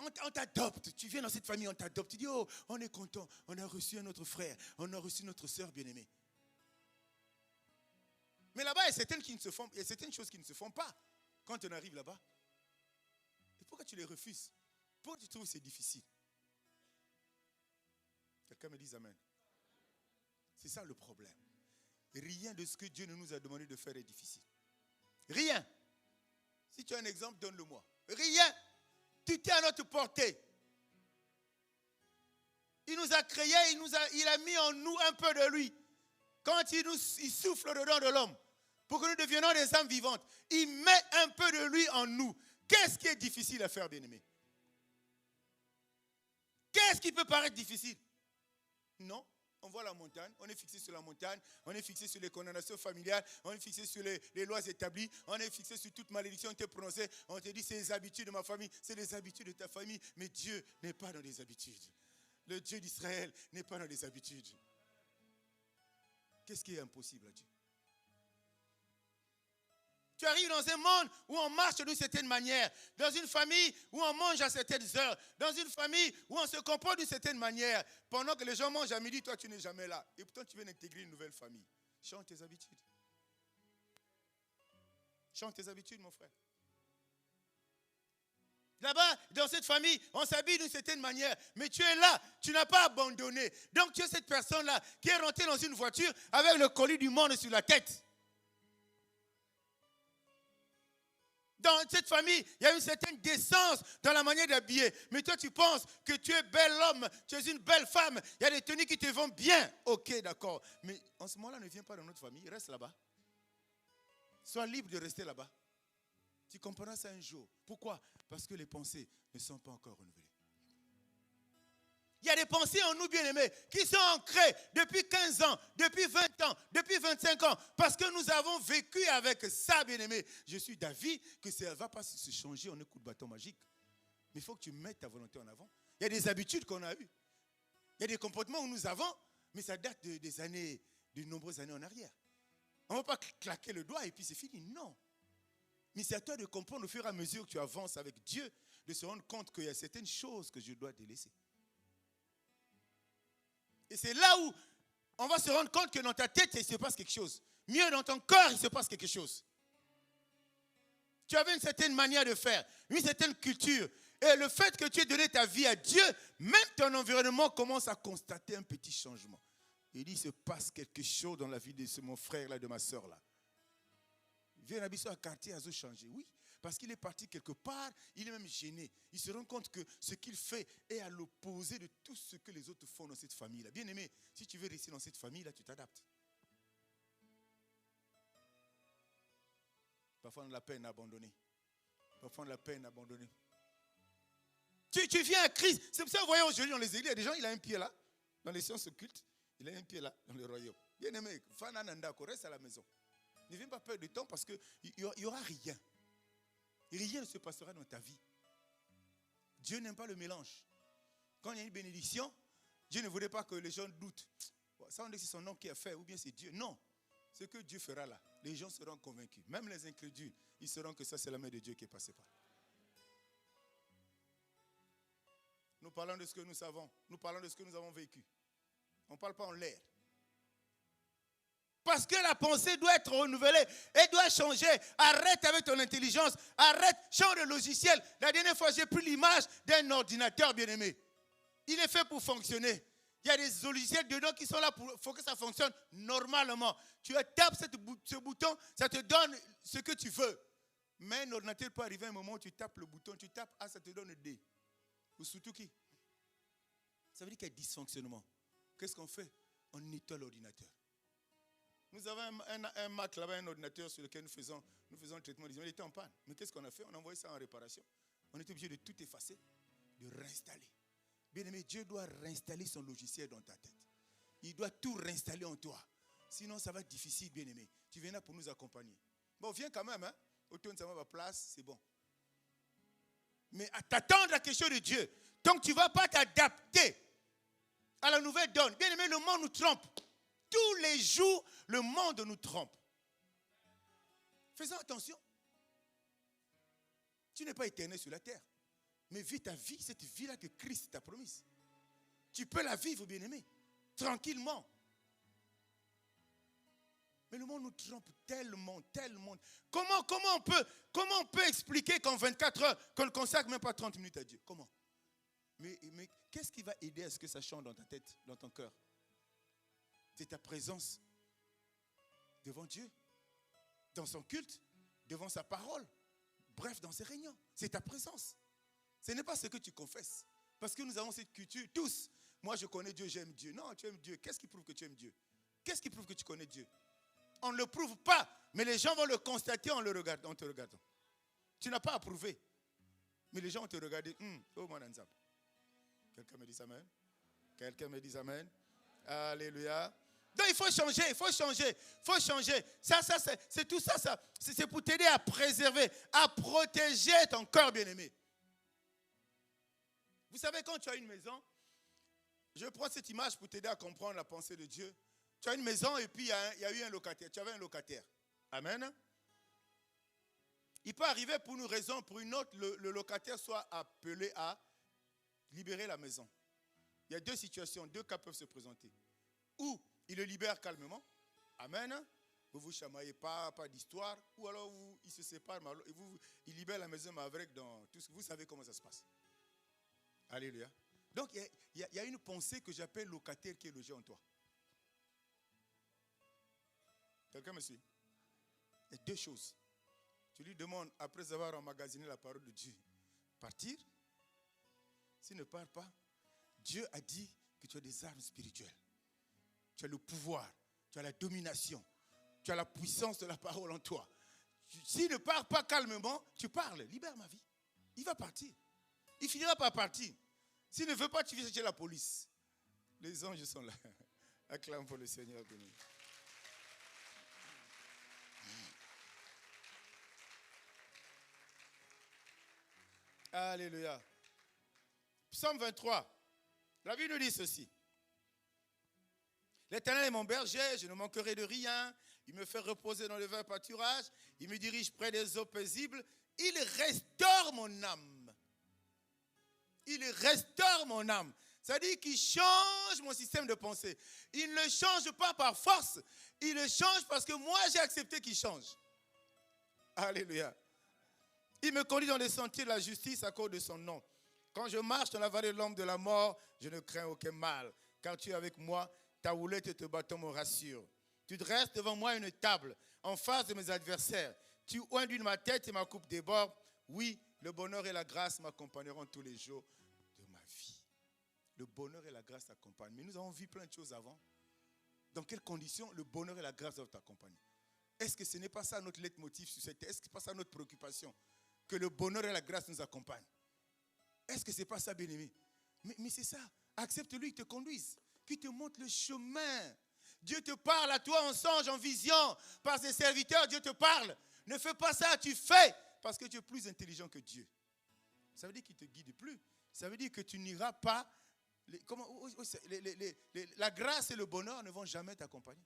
A: on t'adopte. Tu viens dans cette famille, on t'adopte. Tu dis, oh, on est content. On a reçu un autre frère. On a reçu notre soeur bien-aimée. Mais là-bas, il y a certaines choses qui ne se font pas quand on arrive là-bas. Et pourquoi tu les refuses? Pourquoi tu trouves que c'est difficile? Quelqu'un me dit amen. C'est ça le problème. Rien de ce que Dieu nous a demandé de faire est difficile. Rien. Si tu as un exemple, donne-le-moi. Rien. Tout est à notre portée. Il nous a créés, il a mis en nous un peu de lui. Quand il souffle dedans de l'homme, pour que nous devenions des âmes vivantes, il met un peu de lui en nous. Qu'est-ce qui est difficile à faire, bien-aimé? Qu'est-ce qui peut paraître difficile? Non. On voit la montagne, on est fixé sur la montagne, on est fixé sur les condamnations familiales, on est fixé sur les lois établies, on est fixé sur toute malédiction qui est prononcée. On te dit c'est les habitudes de ma famille, c'est les habitudes de ta famille, mais Dieu n'est pas dans les habitudes. Le Dieu d'Israël n'est pas dans les habitudes. Qu'est-ce qui est impossible à Dieu? Tu arrives dans un monde où on marche d'une certaine manière, dans une famille où on mange à certaines heures, dans une famille où on se comporte d'une certaine manière. Pendant que les gens mangent à midi, toi tu n'es jamais là. Et pourtant tu viens d'intégrer une nouvelle famille. Change tes habitudes. Change tes habitudes, mon frère. Là-bas, dans cette famille, on s'habille d'une certaine manière. Mais tu es là, tu n'as pas abandonné. Donc tu es cette personne-là qui est rentrée dans une voiture avec le colis du monde sur la tête. Dans cette famille, il y a une certaine décence dans la manière d'habiller. Mais toi, tu penses que tu es bel homme, tu es une belle femme. Il y a des tenues qui te vont bien. Ok, d'accord. Mais en ce moment-là, ne viens pas dans notre famille. Reste là-bas. Sois libre de rester là-bas. Tu comprendras ça un jour. Pourquoi? Parce que les pensées ne sont pas encore renouvelées. Il y a des pensées en nous, bien-aimés, qui sont ancrées depuis 15 ans, depuis 20 ans, depuis 25 ans, parce que nous avons vécu avec ça, bien-aimés. Je suis d'avis que ça ne va pas se changer en un coup de bâton magique. Mais il faut que tu mettes ta volonté en avant. Il y a des habitudes qu'on a eues. Il y a des comportements où nous avons, mais ça date des années, de nombreuses années en arrière. On ne va pas claquer le doigt et puis c'est fini. Non. Mais c'est à toi de comprendre au fur et à mesure que tu avances avec Dieu, de se rendre compte qu'il y a certaines choses que je dois délaisser. Et c'est là où on va se rendre compte que dans ta tête, il se passe quelque chose. Mieux, dans ton corps, il se passe quelque chose. Tu avais une certaine manière de faire, une certaine culture. Et le fait que tu aies donné ta vie à Dieu, même ton environnement commence à constater un petit changement. Il dit, il se passe quelque chose dans la vie de mon frère là, de ma soeur là. Il vient habiter à quartier, à changer. Oui, parce qu'il est parti quelque part, il est même gêné. Il se rend compte que ce qu'il fait est à l'opposé de tout ce que les autres font dans cette famille-là. Bien aimé, si tu veux rester dans cette famille-là, tu t'adaptes. Parfois, on a la peine à abandonner. Parfois, on a la peine à abandonner. Tu viens à Christ. C'est pour ça que vous voyez aujourd'hui dans les églises, il y a des gens, il a un pied là, dans les sciences occultes, il a un pied là, dans le royaume. Bien aimé, Fanananda, reste à la maison. Ne viens pas perdre de temps parce qu'il n'y aura rien. Rien ne se passera dans ta vie. Dieu n'aime pas le mélange. Quand il y a une bénédiction, Dieu ne voudrait pas que les gens doutent. Ça, on dit que c'est son nom qui a fait ou bien c'est Dieu. Non. Ce que Dieu fera là, les gens seront convaincus. Même les incrédules, ils sauront que ça, c'est la main de Dieu qui est passée par. Nous parlons de ce que nous savons. Nous parlons de ce que nous avons vécu. On ne parle pas en l'air. Parce que la pensée doit être renouvelée. Elle doit changer. Arrête avec ton intelligence. Arrête. Change de logiciel. La dernière fois, j'ai pris l'image d'un ordinateur, bien-aimé. Il est fait pour fonctionner. Il y a des logiciels dedans qui sont là pour que ça fonctionne normalement. Tu tapes ce bouton, ça te donne ce que tu veux. Mais un ordinateur peut arriver à un moment où tu tapes le bouton, tu tapes A, ça te donne D. Ou surtout qui? Ça veut dire qu'il y a dysfonctionnement. Qu'est-ce qu'on fait? On nettoie l'ordinateur. Nous avons un Mac là-bas, un ordinateur sur lequel nous faisons le traitement. Il était en panne. Mais qu'est-ce qu'on a fait? On a envoyé ça en réparation. On était obligé de tout effacer, de réinstaller. Bien aimé, Dieu doit réinstaller son logiciel dans ta tête. Il doit tout réinstaller en toi. Sinon, ça va être difficile, bien aimé. Tu viens là pour nous accompagner. Bon, viens quand même, hein. Autour de sa place, c'est bon. Mais à t'attendre à quelque chose de Dieu. Donc, tu ne vas pas t'adapter à la nouvelle donne. Bien aimé, le monde nous trompe. Tous les jours, le monde nous trompe. Faisons attention. Tu n'es pas éternel sur la terre. Mais vis ta vie, cette vie-là que Christ t'a promise. Tu peux la vivre, bien-aimé, tranquillement. Mais le monde nous trompe tellement. Comment on peut expliquer qu'en 24 heures, qu'on ne consacre même pas 30 minutes à Dieu? Comment? Mais qu'est-ce qui va aider à ce que ça change dans ta tête, dans ton cœur? C'est ta présence devant Dieu, dans son culte, devant sa parole, bref, dans ses réunions. C'est ta présence. Ce n'est pas ce que tu confesses. Parce que nous avons cette culture, tous. Moi, je connais Dieu, j'aime Dieu. Non, tu aimes Dieu. Qu'est-ce qui prouve que tu aimes Dieu? Qu'est-ce qui prouve que tu connais Dieu? On ne le prouve pas, mais les gens vont le constater en te regardant. Tu n'as pas à prouver. Mais les gens vont te regarder. Oh, mon Anzab. Quelqu'un me dit amen? Quelqu'un me dit amen? Alléluia. Donc il faut changer. Ça, c'est tout ça. C'est pour t'aider à préserver, à protéger ton cœur, bien-aimé. Vous savez, quand tu as une maison, je prends cette image pour t'aider à comprendre la pensée de Dieu. Tu as une maison et puis il y a eu un locataire. Tu avais un locataire. Amen. Il peut arriver pour une raison, pour une autre, le locataire soit appelé à libérer la maison. Il y a deux situations, deux cas peuvent se présenter. Ou il le libère calmement. Amen. Vous ne vous chamaillez pas d'histoire. Ou alors il se sépare. Il libère la maison avec dans tout ce que vous savez comment ça se passe. Alléluia. Donc il y a une pensée que j'appelle locataire qui est logée en toi. Quelqu'un me suit? Il y a deux choses. Tu lui demandes, après avoir emmagasiné la parole de Dieu, partir. S'il ne part pas, Dieu a dit que tu as des armes spirituelles. Tu as le pouvoir, tu as la domination, tu as la puissance de la parole en toi. S'il ne part pas calmement, tu parles, libère ma vie. Il va partir. Il finira par partir. S'il ne veut pas, tu viens chercher la police. Les anges sont là. Acclame pour le Seigneur béni. Alléluia. Psaume 23. La Bible nous dit ceci. L'Éternel est mon berger, je ne manquerai de rien. Il me fait reposer dans le vert pâturage. Il me dirige près des eaux paisibles. Il restaure mon âme. Il restaure mon âme. Ça dit qu'il change mon système de pensée. Il ne le change pas par force. Il le change parce que moi, j'ai accepté qu'il change. Alléluia. Il me conduit dans les sentiers de la justice à cause de son nom. Quand je marche dans la vallée de l'ombre de la mort, je ne crains aucun mal. Car tu es avec moi, ta houlette et tes bâtons me rassurent. Tu dresses devant moi une table en face de mes adversaires. Tu oinduis ma tête et ma coupe déborde. Oui, le bonheur et la grâce m'accompagneront tous les jours de ma vie. Le bonheur et la grâce t'accompagnent. Mais nous avons vu plein de choses avant. Dans quelles conditions le bonheur et la grâce doivent t'accompagner? Est-ce que ce n'est pas ça notre leitmotiv sur cette terre? Est-ce que ce n'est pas ça notre préoccupation? Que le bonheur et la grâce nous accompagnent. Est-ce que ce n'est pas ça, bien-aimé? Mais c'est ça. Accepte-lui, qu'il te conduise, qu'il te montre le chemin. Dieu te parle à toi en songe, en vision. Par ses serviteurs, Dieu te parle. Ne fais pas ça, tu fais. Parce que tu es plus intelligent que Dieu. Ça veut dire qu'il ne te guide plus. Ça veut dire que tu n'iras pas. La grâce et le bonheur ne vont jamais t'accompagner.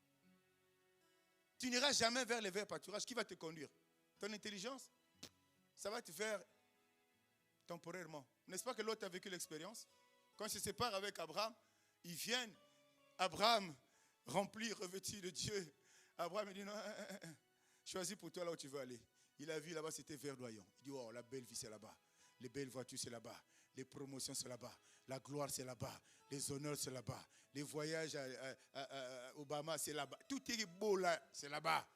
A: Tu n'iras jamais vers les verts pâturages. Qui va te conduire? Ton intelligence? Ça va te faire temporairement. N'est-ce pas que l'autre a vécu l'expérience? Quand il se sépare avec Abraham, ils viennent. Abraham, rempli, revêtu de Dieu. Abraham dit non, choisis pour toi là où tu veux aller. Il a vu là-bas, c'était verdoyant. Il dit, oh, la belle vie c'est là-bas. Les belles voitures c'est là-bas. Les promotions c'est là-bas. La gloire c'est là-bas. Les honneurs c'est là-bas. Les voyages à Obama c'est là-bas. Tout est beau là, c'est là-bas.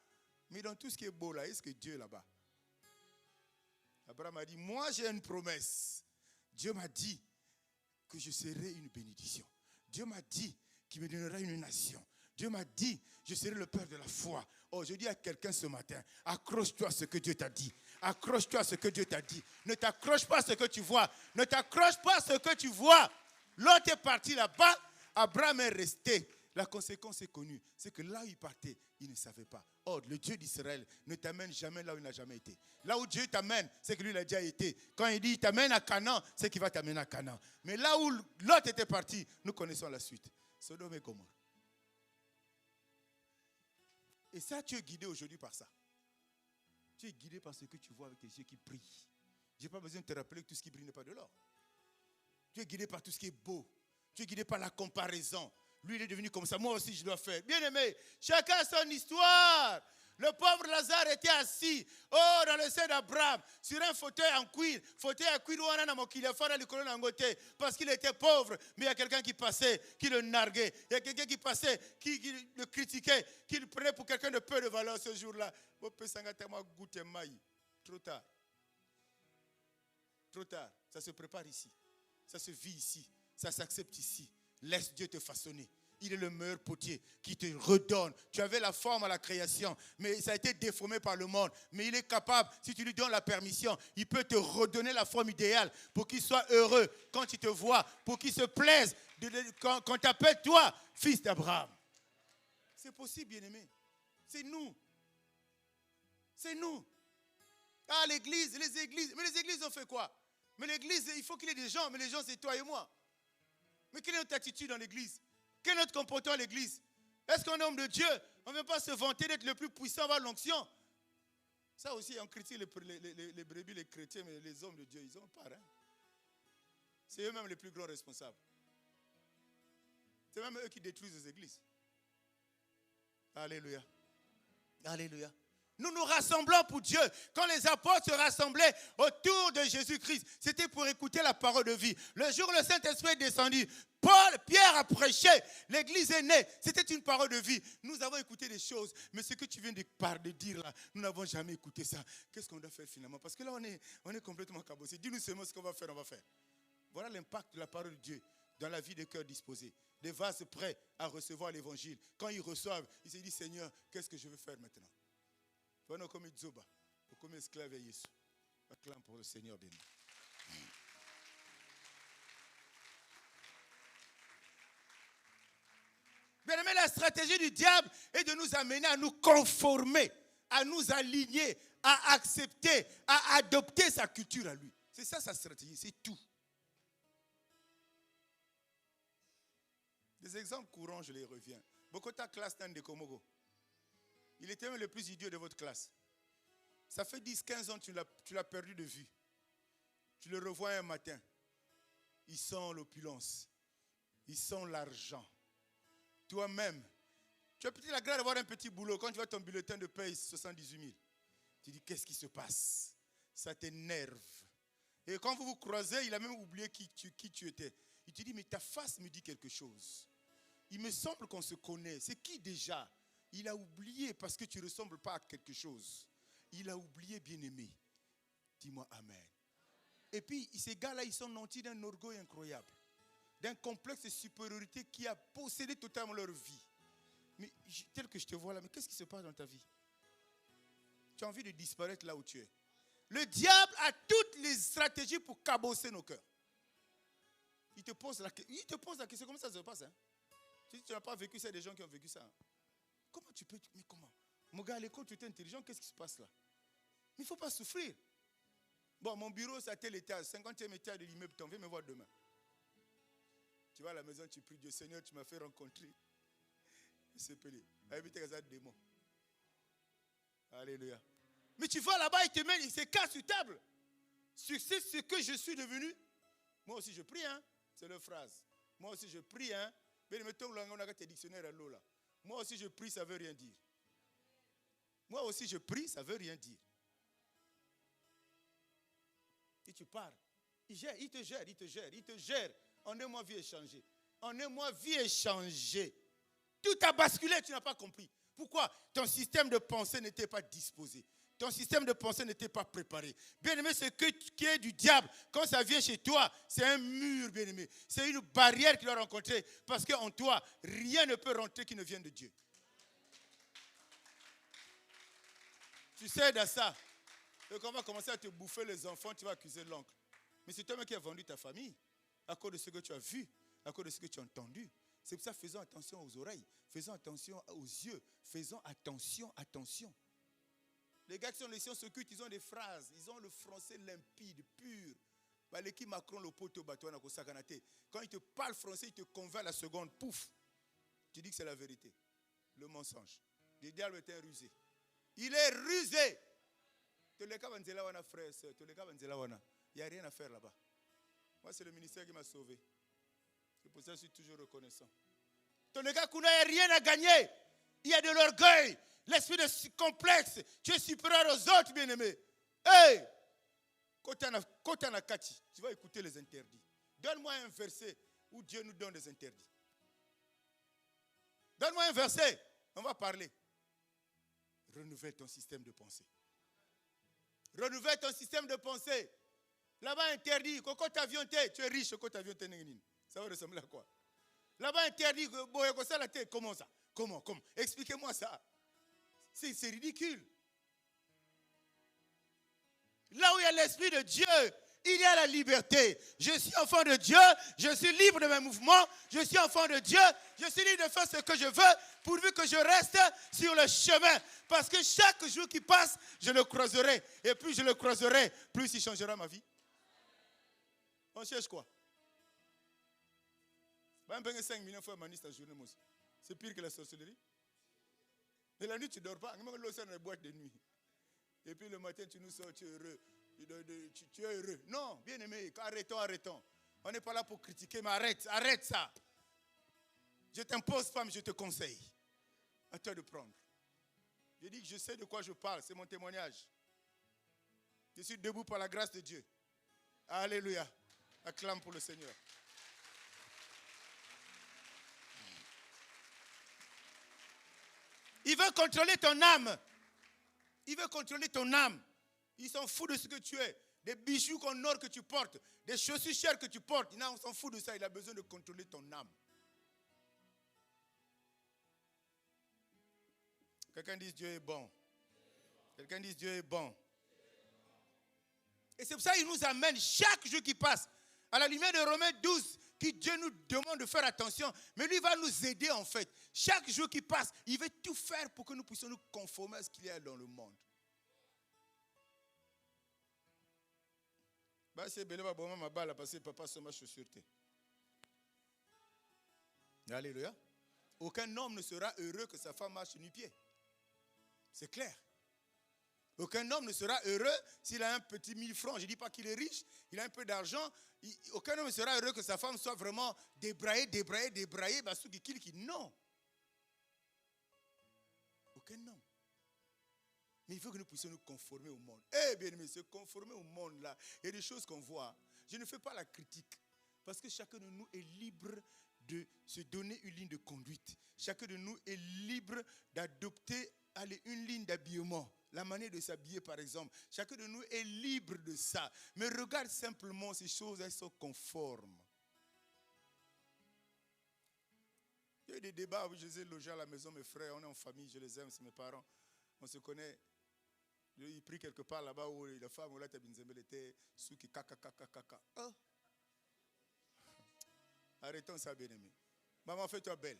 A: Mais dans tout ce qui est beau là, est-ce que Dieu est là-bas? Abraham a dit, moi j'ai une promesse. Dieu m'a dit que je serai une bénédiction. Dieu m'a dit qu'il me donnera une nation. Dieu m'a dit, je serai le père de la foi. Oh, je dis à quelqu'un ce matin, accroche-toi à ce que Dieu t'a dit. Accroche-toi à ce que Dieu t'a dit. Ne t'accroche pas à ce que tu vois. Ne t'accroche pas à ce que tu vois. L'autre est parti là-bas, Abraham est resté. La conséquence est connue. C'est que là où il partait, il ne savait pas. Or, le Dieu d'Israël ne t'amène jamais là où il n'a jamais été. Là où Dieu t'amène, c'est que lui, il a déjà été. Quand il dit, il t'amène à Canaan, c'est qu'il va t'amener à Canaan. Mais là où l'autre était parti, nous connaissons la suite. Sodome et Gomorrhe. Et ça, tu es guidé aujourd'hui par ça. Tu es guidé par ce que tu vois avec tes yeux qui brillent. Je n'ai pas besoin de te rappeler que tout ce qui brille n'est pas de l'or. Tu es guidé par tout ce qui est beau. Tu es guidé par la comparaison. Lui, il est devenu comme ça. Moi aussi, je dois faire. Bien aimé, chacun a son histoire. Le pauvre Lazare était assis, dans le sein d'Abraham, sur un fauteuil en cuir. Fauteuil en cuir, parce qu'il était pauvre. Mais il y a quelqu'un qui passait, qui le narguait. Il y a quelqu'un qui passait, qui le critiquait, qui le prenait pour quelqu'un de peu de valeur ce jour-là. Trop tard. Trop tard. Ça se prépare ici. Ça se vit ici. Ça s'accepte ici. Laisse Dieu te façonner. Il est le meilleur potier qui te redonne. Tu avais la forme à la création, mais ça a été déformé par le monde. Mais il est capable, si tu lui donnes la permission, il peut te redonner la forme idéale pour qu'il soit heureux quand il te voit, pour qu'il se plaise quand t'appelle toi, fils d'Abraham. C'est possible, bien-aimé. C'est nous. C'est nous. Ah, l'église, les églises. Mais les églises ont fait quoi? Mais l'église, il faut qu'il y ait des gens. Mais les gens, c'est toi et moi. Mais quelle est notre attitude dans l'église? Quel est notre comportement à l'église? Est-ce qu'on est homme de Dieu? On ne vient pas se vanter d'être le plus puissant, avoir l'onction. Ça aussi, on critique les brebis, les chrétiens, mais les hommes de Dieu, ils n'ont pas rien. C'est eux-mêmes les plus grands responsables. C'est même eux qui détruisent les églises. Alléluia. Alléluia. Nous nous rassemblons pour Dieu. Quand les apôtres se rassemblaient autour de Jésus-Christ, c'était pour écouter la parole de vie. Le jour où le Saint-Esprit est descendu, Pierre a prêché, l'église est née. C'était une parole de vie. Nous avons écouté des choses, mais ce que tu viens de dire là, nous n'avons jamais écouté ça. Qu'est-ce qu'on doit faire finalement? Parce que là, on est complètement cabossé. Dis-nous seulement ce qu'on va faire, on va faire. Voilà l'impact de la parole de Dieu dans la vie des cœurs disposés. Des vases prêts à recevoir l'évangile. Quand ils reçoivent, ils se disent, Seigneur, qu'est-ce que je veux faire maintenant? Voilà comme Zoba, comme esclave à Jésus. Acclame pour le Seigneur béni. Bien aimé, la stratégie du diable est de nous amener à nous conformer, à nous aligner, à accepter, à adopter sa culture à lui. C'est ça sa stratégie, c'est tout. Des exemples courants, je les reviens. Bokota classe de Komogo. Il était même le plus idiot de votre classe. Ça fait 10-15 ans que tu l'as perdu de vue. Tu le revois un matin. Il sent l'opulence. Il sent l'argent. Toi-même, tu as peut-être la grâce d'avoir un petit boulot. Quand tu vois ton bulletin de paye, 78 000. Tu dis, qu'est-ce qui se passe? Ça t'énerve. Et quand vous vous croisez, il a même oublié qui tu étais. Il te dit, mais ta face me dit quelque chose. Il me semble qu'on se connaît. C'est qui déjà? Il a oublié parce que tu ne ressembles pas à quelque chose. Il a oublié, bien-aimé. Dis-moi Amen. Et puis, ces gars-là, ils sont nantis d'un orgueil incroyable. D'un complexe de supériorité qui a possédé totalement leur vie. Mais tel que je te vois là, mais qu'est-ce qui se passe dans ta vie? Tu as envie de disparaître là où tu es. Le diable a toutes les stratégies pour cabosser nos cœurs. Il te pose la question, comment ça se passe? Hein? Si tu n'as pas vécu ça, il y a des gens qui ont vécu ça. Hein? Comment tu peux... Mais comment? Mon gars, à l'école, tu es intelligent, qu'est-ce qui se passe là? Mais il ne faut pas souffrir. Bon, mon bureau, c'est à tel étage, 50e étage de l'immeuble, tu en viens me voir demain. Tu vas à la maison, tu pries Dieu, Seigneur, tu m'as fait rencontrer. C'est pelé. Alléluia. Mais tu vas là-bas, il te met, il se casse sur table. C'est ce que je suis devenu. Moi aussi, je prie, hein. C'est leur phrase. Moi aussi, je prie, hein. Mais mettons, on a tes dictionnaires à l'eau là. Moi aussi, je prie, ça ne veut rien dire. Moi aussi, je prie, ça ne veut rien dire. Et tu pars. Il te gère. En un mois, vie est changée. En un mois, vie est changée. Tout a basculé, tu n'as pas compris. Pourquoi? Ton système de pensée n'était pas disposé. Ton système de pensée n'était pas préparé. Bien-aimé, ce qui est du diable, quand ça vient chez toi, c'est un mur, bien-aimé. C'est une barrière qu'il a rencontrée. Parce qu'en toi, rien ne peut rentrer qui ne vienne de Dieu. Tu sais de ça. Et quand on va commencer à te bouffer les enfants, tu vas accuser l'oncle. Mais c'est toi-même qui as vendu ta famille. À cause de ce que tu as vu, à cause de ce que tu as entendu. C'est pour ça, faisons attention aux oreilles, faisons attention aux yeux, faisons attention. Les gars qui sont les sciences occultes, ils ont des phrases, ils ont le français limpide, pur. L'équipe Macron, le poteau, quand il te parle français, il te convainc à la seconde, pouf. Tu dis que c'est la vérité. Le mensonge. Le diable est un rusé. Il est rusé. Il n'y a rien à faire là-bas. Moi, c'est le ministère qui m'a sauvé. C'est pour ça que je suis toujours reconnaissant. Ton gars, il n'y a rien à gagner. Il y a de l'orgueil, l'esprit de complexe. Tu es supérieur aux autres, bien-aimés. Hey! Kotanakati, tu vas écouter les interdits. Donne-moi un verset où Dieu nous donne des interdits. Donne-moi un verset, on va parler. Renouvelle ton système de pensée. Renouvelle ton système de pensée. Là-bas interdit, quand tu avion, tu es riche, quand tu avion, ça va ressembler à quoi? Là-bas interdit, comment ça? Comment? Expliquez-moi ça. C'est ridicule. Là où il y a l'Esprit de Dieu, il y a la liberté. Je suis enfant de Dieu, je suis libre de mes mouvements, je suis enfant de Dieu, je suis libre de faire ce que je veux, pourvu que je reste sur le chemin. Parce que chaque jour qui passe, je le croiserai. Et plus je le croiserai, plus il changera ma vie. On cherche quoi? 5 millions de fois maniste en journée, c'est pire que la sorcellerie. Et la nuit, tu ne dors pas. Même l'eau, c'est dans les boîtes de nuit. Et puis le matin, tu nous sors, tu es heureux. Tu es heureux. Non, bien aimé, arrêtons. On n'est pas là pour critiquer, mais arrête ça. Je t'impose pas, mais je te conseille. À toi de prendre. Je dis que je sais de quoi je parle, c'est mon témoignage. Je suis debout par la grâce de Dieu. Alléluia. Acclame pour le Seigneur. Il veut contrôler ton âme. Il veut contrôler ton âme. Il s'en fout de ce que tu es. Des bijoux en or que tu portes. Des chaussures chères que tu portes. Non, on s'en fout de ça. Il a besoin de contrôler ton âme. Quelqu'un dit Dieu est bon. Quelqu'un dit Dieu est bon. Et c'est pour ça qu'il nous amène chaque jour qui passe. À la lumière de Romains 12, qui Dieu nous demande de faire attention. Mais lui va nous aider en fait. Chaque jour qui passe, il veut tout faire pour que nous puissions nous conformer à ce qu'il y a dans le monde. C'est bien, parce que papa se marche sur terre. Alléluia. Aucun homme ne sera heureux que sa femme marche nu-pied. C'est clair. Aucun homme ne sera heureux s'il a un petit 1000 francs. Je ne dis pas qu'il est riche, il a un peu d'argent. Aucun homme ne sera heureux que sa femme soit vraiment débraillée. Non. Aucun homme. Mais il faut que nous puissions nous conformer au monde. Eh bien aimé, se conformer au monde là, il y a des choses qu'on voit. Je ne fais pas la critique. Parce que chacun de nous est libre de se donner une ligne de conduite. Chacun de nous est libre d'adopter une ligne d'habillement. La manière de s'habiller par exemple. Chacun de nous est libre de ça. Mais regarde simplement ces choses, elles sont conformes. Il y a eu des débats où je les ai logés à la maison, mes frères, on est en famille, je les aime, c'est mes parents. On se connaît. Il prie quelque part là-bas où la femme, là, était sous qui caca. Oh. Arrêtons ça, bien-aimé. Maman, fais-toi belle.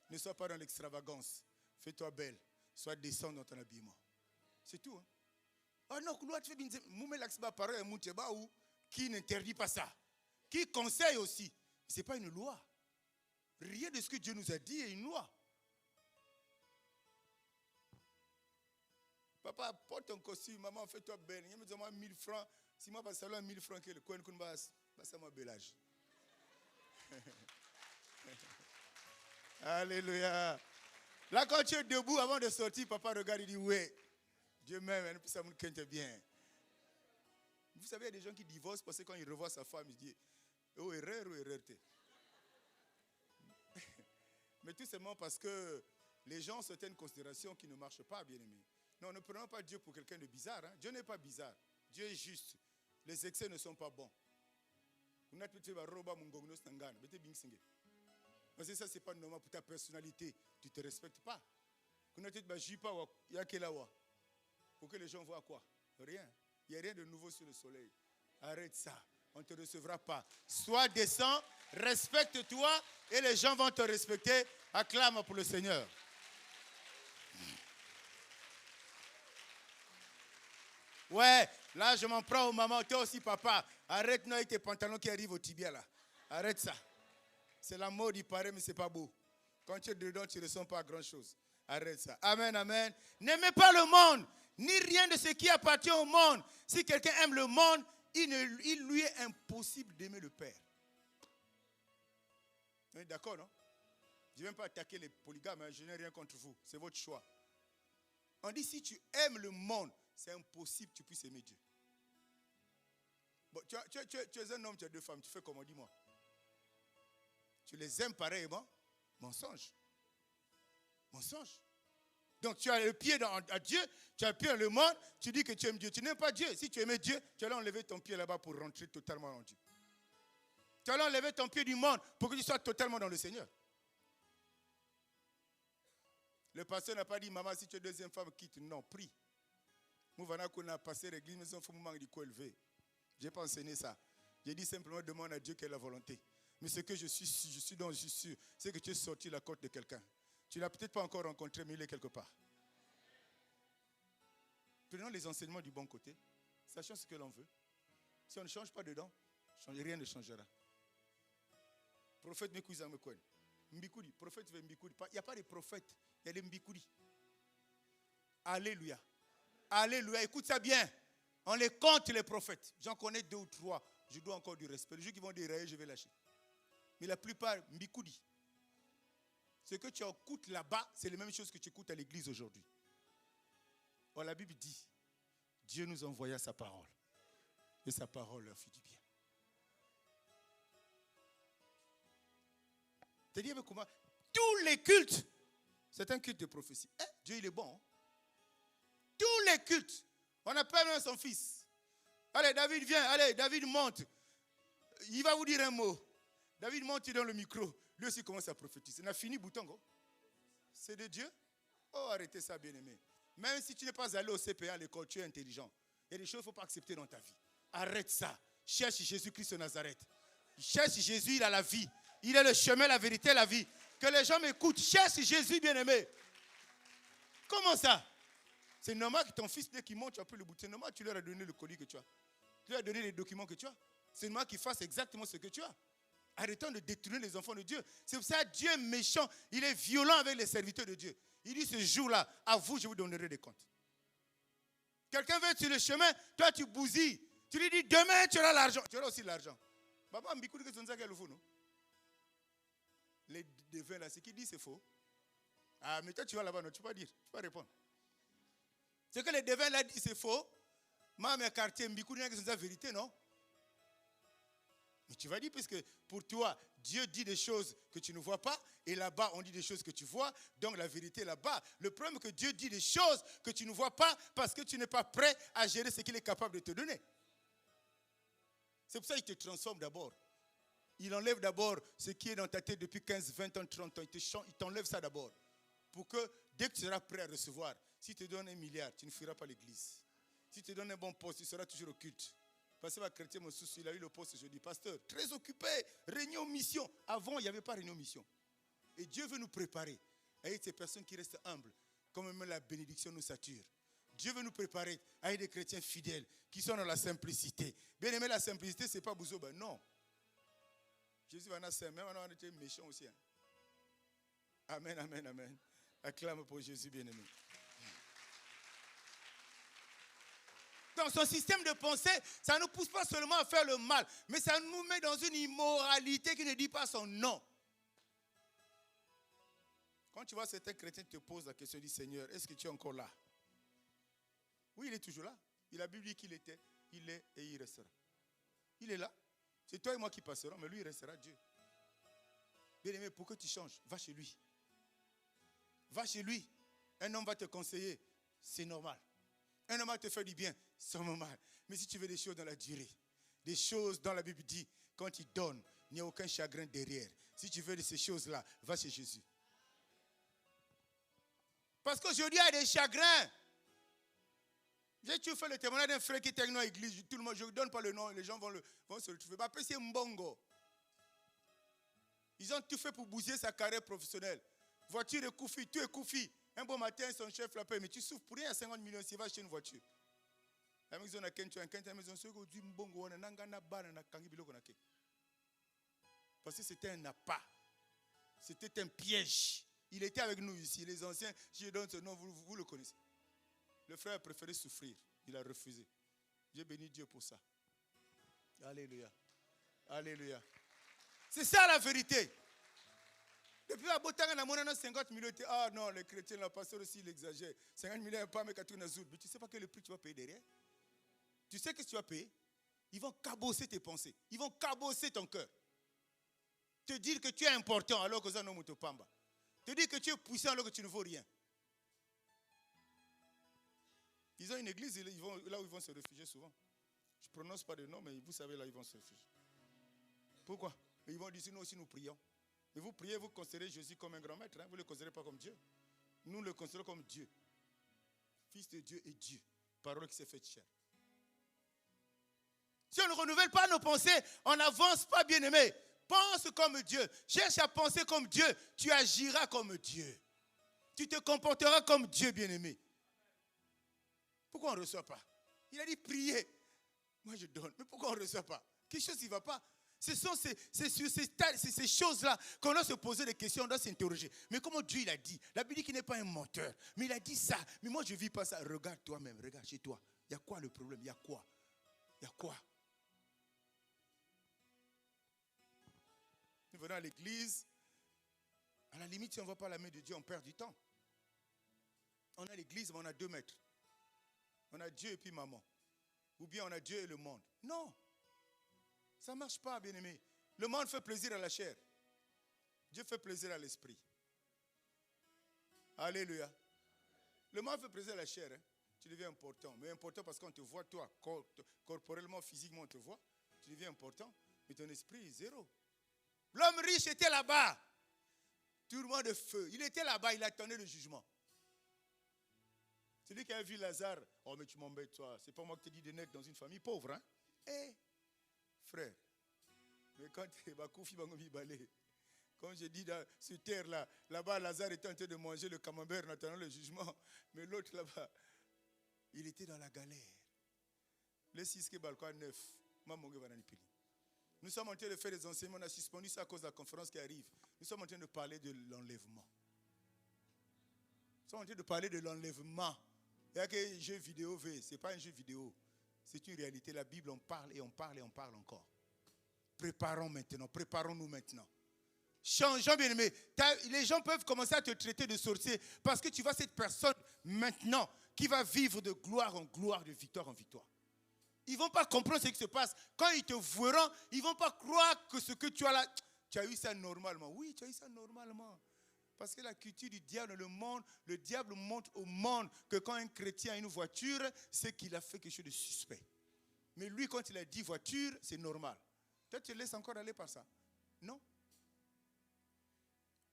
A: Ne sois pas dans l'extravagance. Fais-toi belle. Sois décent dans ton habillement. C'est tout. Hein? Oh non, qui n'interdit pas ça. Qui conseille aussi. Ce n'est pas une loi. Rien de ce que Dieu nous a dit est une loi. Papa, porte ton costume, maman, fais-toi belle. Il me dit 1000 francs. Si moi, je salon 1000 francs, le coin c'est mon belage. Alléluia. Là, quand tu es debout avant de sortir, papa regarde, il dit oui. Dieu m'aime, ça me quinte bien. Vous savez, il y a des gens qui divorcent parce que quand ils revoient sa femme, ils disent oh, erreur ou erreur. Mais tout simplement parce que les gens ont certaines considérations qui ne marchent pas, bien aimés. Non, ne prenons pas Dieu pour quelqu'un de bizarre. Hein. Dieu n'est pas bizarre. Dieu est juste. Les excès ne sont pas bons. Parce que ça, ce n'est pas normal pour ta personnalité. Tu ne te respectes pas. Pour que les gens voient quoi? Rien. Il n'y a rien de nouveau sur le soleil. Arrête ça. On ne te recevra pas. Sois décent, respecte-toi et les gens vont te respecter. Acclame pour le Seigneur. Ouais, là je m'en prends aux mamans. Toi aussi papa, arrête-nous avec tes pantalons qui arrivent au tibia là. Arrête ça. C'est la mode, il paraît, mais ce n'est pas beau. Quand tu es dedans, tu ne ressens pas grand chose. Arrête ça. Amen, amen. N'aimez pas le monde, ni rien de ce qui appartient au monde. Si quelqu'un aime le monde, il lui est impossible d'aimer le Père. On est d'accord, non? Je ne vais même pas attaquer les polygames, hein. Je n'ai rien contre vous. C'est votre choix. On dit si tu aimes le monde, c'est impossible que tu puisses aimer Dieu. Bon, tu es un homme, tu as 2 femmes, tu fais comment, dis-moi? Tu les aimes pareillement? Mensonge. Mensonge. Donc tu as le pied à Dieu, tu as le pied dans le monde, tu dis que tu aimes Dieu. Tu n'aimes pas Dieu. Si tu aimais Dieu, tu allais enlever ton pied là-bas pour rentrer totalement en Dieu. Tu allais enlever ton pied du monde pour que tu sois totalement dans le Seigneur. Le pasteur n'a pas dit, maman, si tu es 2e femme, quitte. Non, prie. Nous on a passé l'église, mais il faut me élever. Je n'ai pas enseigné ça. J'ai dit simplement, demande à Dieu quelle est la volonté. Mais ce que je suis sûr, c'est que tu es sorti de la côte de quelqu'un. Tu ne l'as peut-être pas encore rencontré, mais il est quelque part. Prenons les enseignements du bon côté. Sachons ce que l'on veut. Si on ne change pas dedans, rien ne changera. Prophète Mekouza Mekouen. Mbikoudi. Prophète Mbikoudi. Il n'y a pas de prophètes. Il y a des Mbikoudi. Alléluia. Alléluia. Écoute ça bien. On les compte les prophètes. J'en connais 2 ou 3. Je dois encore du respect. Les gens qui vont dérailler, je vais lâcher. Mais la plupart, Mbikoudi. Ce que tu écoutes là-bas, c'est les mêmes choses que tu écoutes à l'église aujourd'hui. Or, la Bible dit, Dieu nous envoya sa parole. Et sa parole leur fit du bien. Tu dis, mais comment? Tous les cultes, c'est un culte de prophétie. Dieu, il est bon. Hein? Tous les cultes. On appelle même son fils. Allez, David, viens. Allez, David monte. Il va vous dire un mot. David monte dans le micro. Lui aussi commence à prophétiser. On a fini, Boutongo. C'est de Dieu. Oh, arrêtez ça, bien-aimé. Même si tu n'es pas allé au CPA à l'école, tu es intelligent. Il y a des choses qu'il ne faut pas accepter dans ta vie. Arrête ça. Cherche Jésus-Christ de Nazareth. Cherche Jésus, il a la vie. Il est le chemin, la vérité, la vie. Que les gens m'écoutent. Cherche Jésus, bien-aimé. Comment ça? C'est normal que ton fils, dès qu'il monte, tu as pris le bout. C'est normal que tu leur as donné le colis que tu as. Tu leur as donné les documents que tu as. C'est normal qu'il fasse exactement ce que tu as. Arrêtons de détourner les enfants de Dieu. C'est pour ça que Dieu est méchant. Il est violent avec les serviteurs de Dieu. Il dit ce jour-là, à vous, je vous donnerai des comptes. Quelqu'un va sur le chemin, toi tu bousilles. Tu lui dis, demain tu auras l'argent. Tu auras aussi l'argent. Les devins là, ce qu'il dit c'est faux. Ah, mais toi tu vas là-bas, non, tu ne peux pas dire, tu ne peux pas répondre. Ce que les devins là disent c'est faux. Moi, mes quartiers, c'est la vérité, non? Mais tu vas dire, puisque pour toi, Dieu dit des choses que tu ne vois pas, et là-bas, on dit des choses que tu vois, donc la vérité est là-bas. Le problème est que Dieu dit des choses que tu ne vois pas parce que tu n'es pas prêt à gérer ce qu'il est capable de te donner. C'est pour ça qu'il te transforme d'abord. Il enlève d'abord ce qui est dans ta tête depuis 15, 20 ans, 30 ans. Il t'enlève ça d'abord. Pour que dès que tu seras prêt à recevoir, s'il te donne 1 milliard, tu ne fuiras pas l'église. S'il te donne un bon poste, tu seras toujours au culte. Parce que ma chrétien me soucie, il a eu le poste jeudi. Pasteur, très occupé, réunion, mission. Avant, il n'y avait pas réunion, mission. Et Dieu veut nous préparer. Et ces personnes qui restent humbles, comme même la bénédiction nous sature. Dieu veut nous préparer à des chrétiens fidèles qui sont dans la simplicité. Bien aimé, la simplicité, ce n'est pas Bouzo, ben non. Jésus va naître, même on était méchant aussi. Hein. Amen, amen, amen. Acclame pour Jésus, bien aimé. Dans son système de pensée, ça ne nous pousse pas seulement à faire le mal, mais ça nous met dans une immoralité qui ne dit pas son nom. Quand tu vois certains chrétiens te posent la question du Seigneur, est-ce que tu es encore là? Oui, il est toujours là. Il a Bible dit qu'il était, il est et il restera. Il est là. C'est toi et moi qui passerons, mais lui, il restera Dieu. Bien aimé, pour que tu changes, va chez lui. Va chez lui. Un homme va te conseiller, c'est normal. Un homme va te faire du bien, c'est normal. Mais si tu veux des choses dans la durée, des choses dans la Bible dit, quand il donne, il n'y a aucun chagrin derrière. Si tu veux de ces choses-là, va chez Jésus. Parce qu'aujourd'hui, il y a des chagrins. J'ai toujours fait le témoignage d'un frère qui était dans l'église. Tout le monde, je ne donne pas le nom, les gens vont se le trouver. Après, c'est Mbongo. Ils ont tout fait pour bousiller sa carrière professionnelle. Voiture est Koufi, tout est Koufi. Un bon matin, son chef l'appelle, mais tu souffres pour rien à 50 millions s'il va acheter une voiture. Parce que c'était un appât. C'était un piège. Il était avec nous ici. Les anciens, si je donne ce nom, vous le connaissez. Le frère a préféré souffrir. Il a refusé. J'ai béni Dieu pour ça. Alléluia. Alléluia. C'est ça la vérité. Depuis à Botanga, on a 50 millions. Ah non, les chrétiens, le pasteur aussi, il exagère. 50 millions, pas mais tu mais tu ne sais pas quel prix tu vas payer derrière. Tu sais ce que tu vas payer? Ils vont cabosser tes pensées. Ils vont cabosser ton cœur. Te dire que tu es important alors que ça non te pamba. Te dire que tu es puissant alors que tu ne vaux rien. Ils ont une église là où ils vont se réfugier souvent. Je ne prononce pas de nom, mais vous savez là où ils vont se réfugier. Pourquoi? Ils vont dire, nous aussi nous prions. Et vous priez, vous considérez Jésus comme un grand maître. Hein? Vous ne le considérez pas comme Dieu. Nous le considérons comme Dieu. Fils de Dieu et Dieu. Parole qui s'est faite chair. Si on ne renouvelle pas nos pensées, on n'avance pas, bien-aimé. Pense comme Dieu. Cherche à penser comme Dieu. Tu agiras comme Dieu. Tu te comporteras comme Dieu, bien-aimé. Pourquoi on ne reçoit pas? Il a dit prier. Moi je donne. Mais pourquoi on ne reçoit pas? Quelque chose qui ne va pas. C'est sur ces choses-là qu'on doit se poser des questions, on doit s'interroger. Mais comment Dieu il a dit? La Bible dit qu'il n'est pas un menteur. Mais il a dit ça. Mais moi je ne vis pas ça. Regarde toi-même. Regarde chez toi. Il y a quoi le problème? Il y a quoi? Il y a quoi? Nous venons à l'église. À la limite, si on ne voit pas la main de Dieu, on perd du temps. On a l'église, mais on a 2 mètres. On a Dieu et puis maman. Ou bien on a Dieu et le monde. Non. Ça ne marche pas, bien-aimé. Le monde fait plaisir à la chair. Dieu fait plaisir à l'esprit. Alléluia. Le monde fait plaisir à la chair. Hein. Tu deviens important. Mais important parce qu'on te voit, toi, corporellement, physiquement, on te voit. Tu deviens important. Mais ton esprit est zéro. L'homme riche était là-bas. Tourment de feu. Il était là-bas, il attendait le jugement. Celui qui a vu Lazare, oh mais tu m'embêtes toi, c'est pas moi qui t'ai dit de naître dans une famille pauvre, hein? Eh, frère, mais quand comme je dis dans cette terre là-bas, Lazare était en train de manger le camembert en attendant le jugement, mais l'autre là-bas, il était dans la galère. Le 6 qui balcon 9, nous sommes en train de faire des enseignements, on a suspendu ça à cause de la conférence qui arrive. Nous sommes en train de parler de l'enlèvement. Nous sommes en train de parler de l'enlèvement. Il y a que jeu vidéo, ce n'est pas un jeu vidéo. C'est une réalité. La Bible, on parle et on parle et on parle encore. Préparons-nous maintenant. Changeons, bien aimé. Les gens peuvent commencer à te traiter de sorcier parce que tu vois cette personne maintenant qui va vivre de gloire en gloire, de victoire en victoire. Ils ne vont pas comprendre ce qui se passe. Quand ils te verront, ils ne vont pas croire que ce que tu as là, tu as eu ça normalement. Oui, tu as eu ça normalement. Parce que la culture du diable dans le monde, le diable montre au monde que quand un chrétien a une voiture, c'est qu'il a fait quelque chose de suspect. Mais lui, quand il a dit voiture, c'est normal. Toi, tu te laisses encore aller par ça. Non.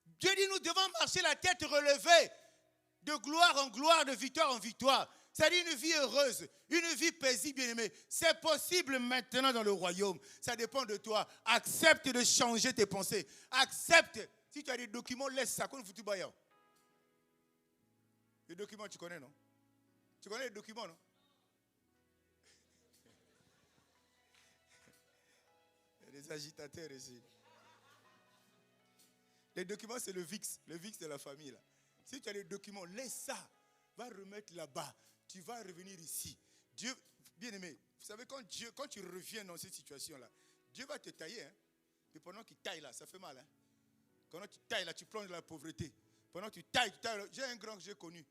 A: Dieu dit, nous devons marcher la tête relevée, de gloire en gloire, de victoire en victoire. C'est-à-dire une vie heureuse, une vie paisible, bien-aimée. C'est possible maintenant dans le royaume. Ça dépend de toi. Accepte de changer tes pensées. Accepte. Si tu as des documents, laisse ça. Les documents, tu connais, non? Tu connais les documents, non? Il y a des agitateurs ici. Les documents, c'est le VIX de la famille. Là. Si tu as des documents, laisse ça. Va remettre là-bas. Tu vas revenir ici. Dieu, bien aimé, vous savez, quand tu reviens dans cette situation-là, Dieu va te tailler. Hein? Et pendant qu'il taille là, ça fait mal. Hein? Quand tu tailles là, tu plonges dans la pauvreté. Pendant que tu tailles. J'ai un grand que j'ai connu.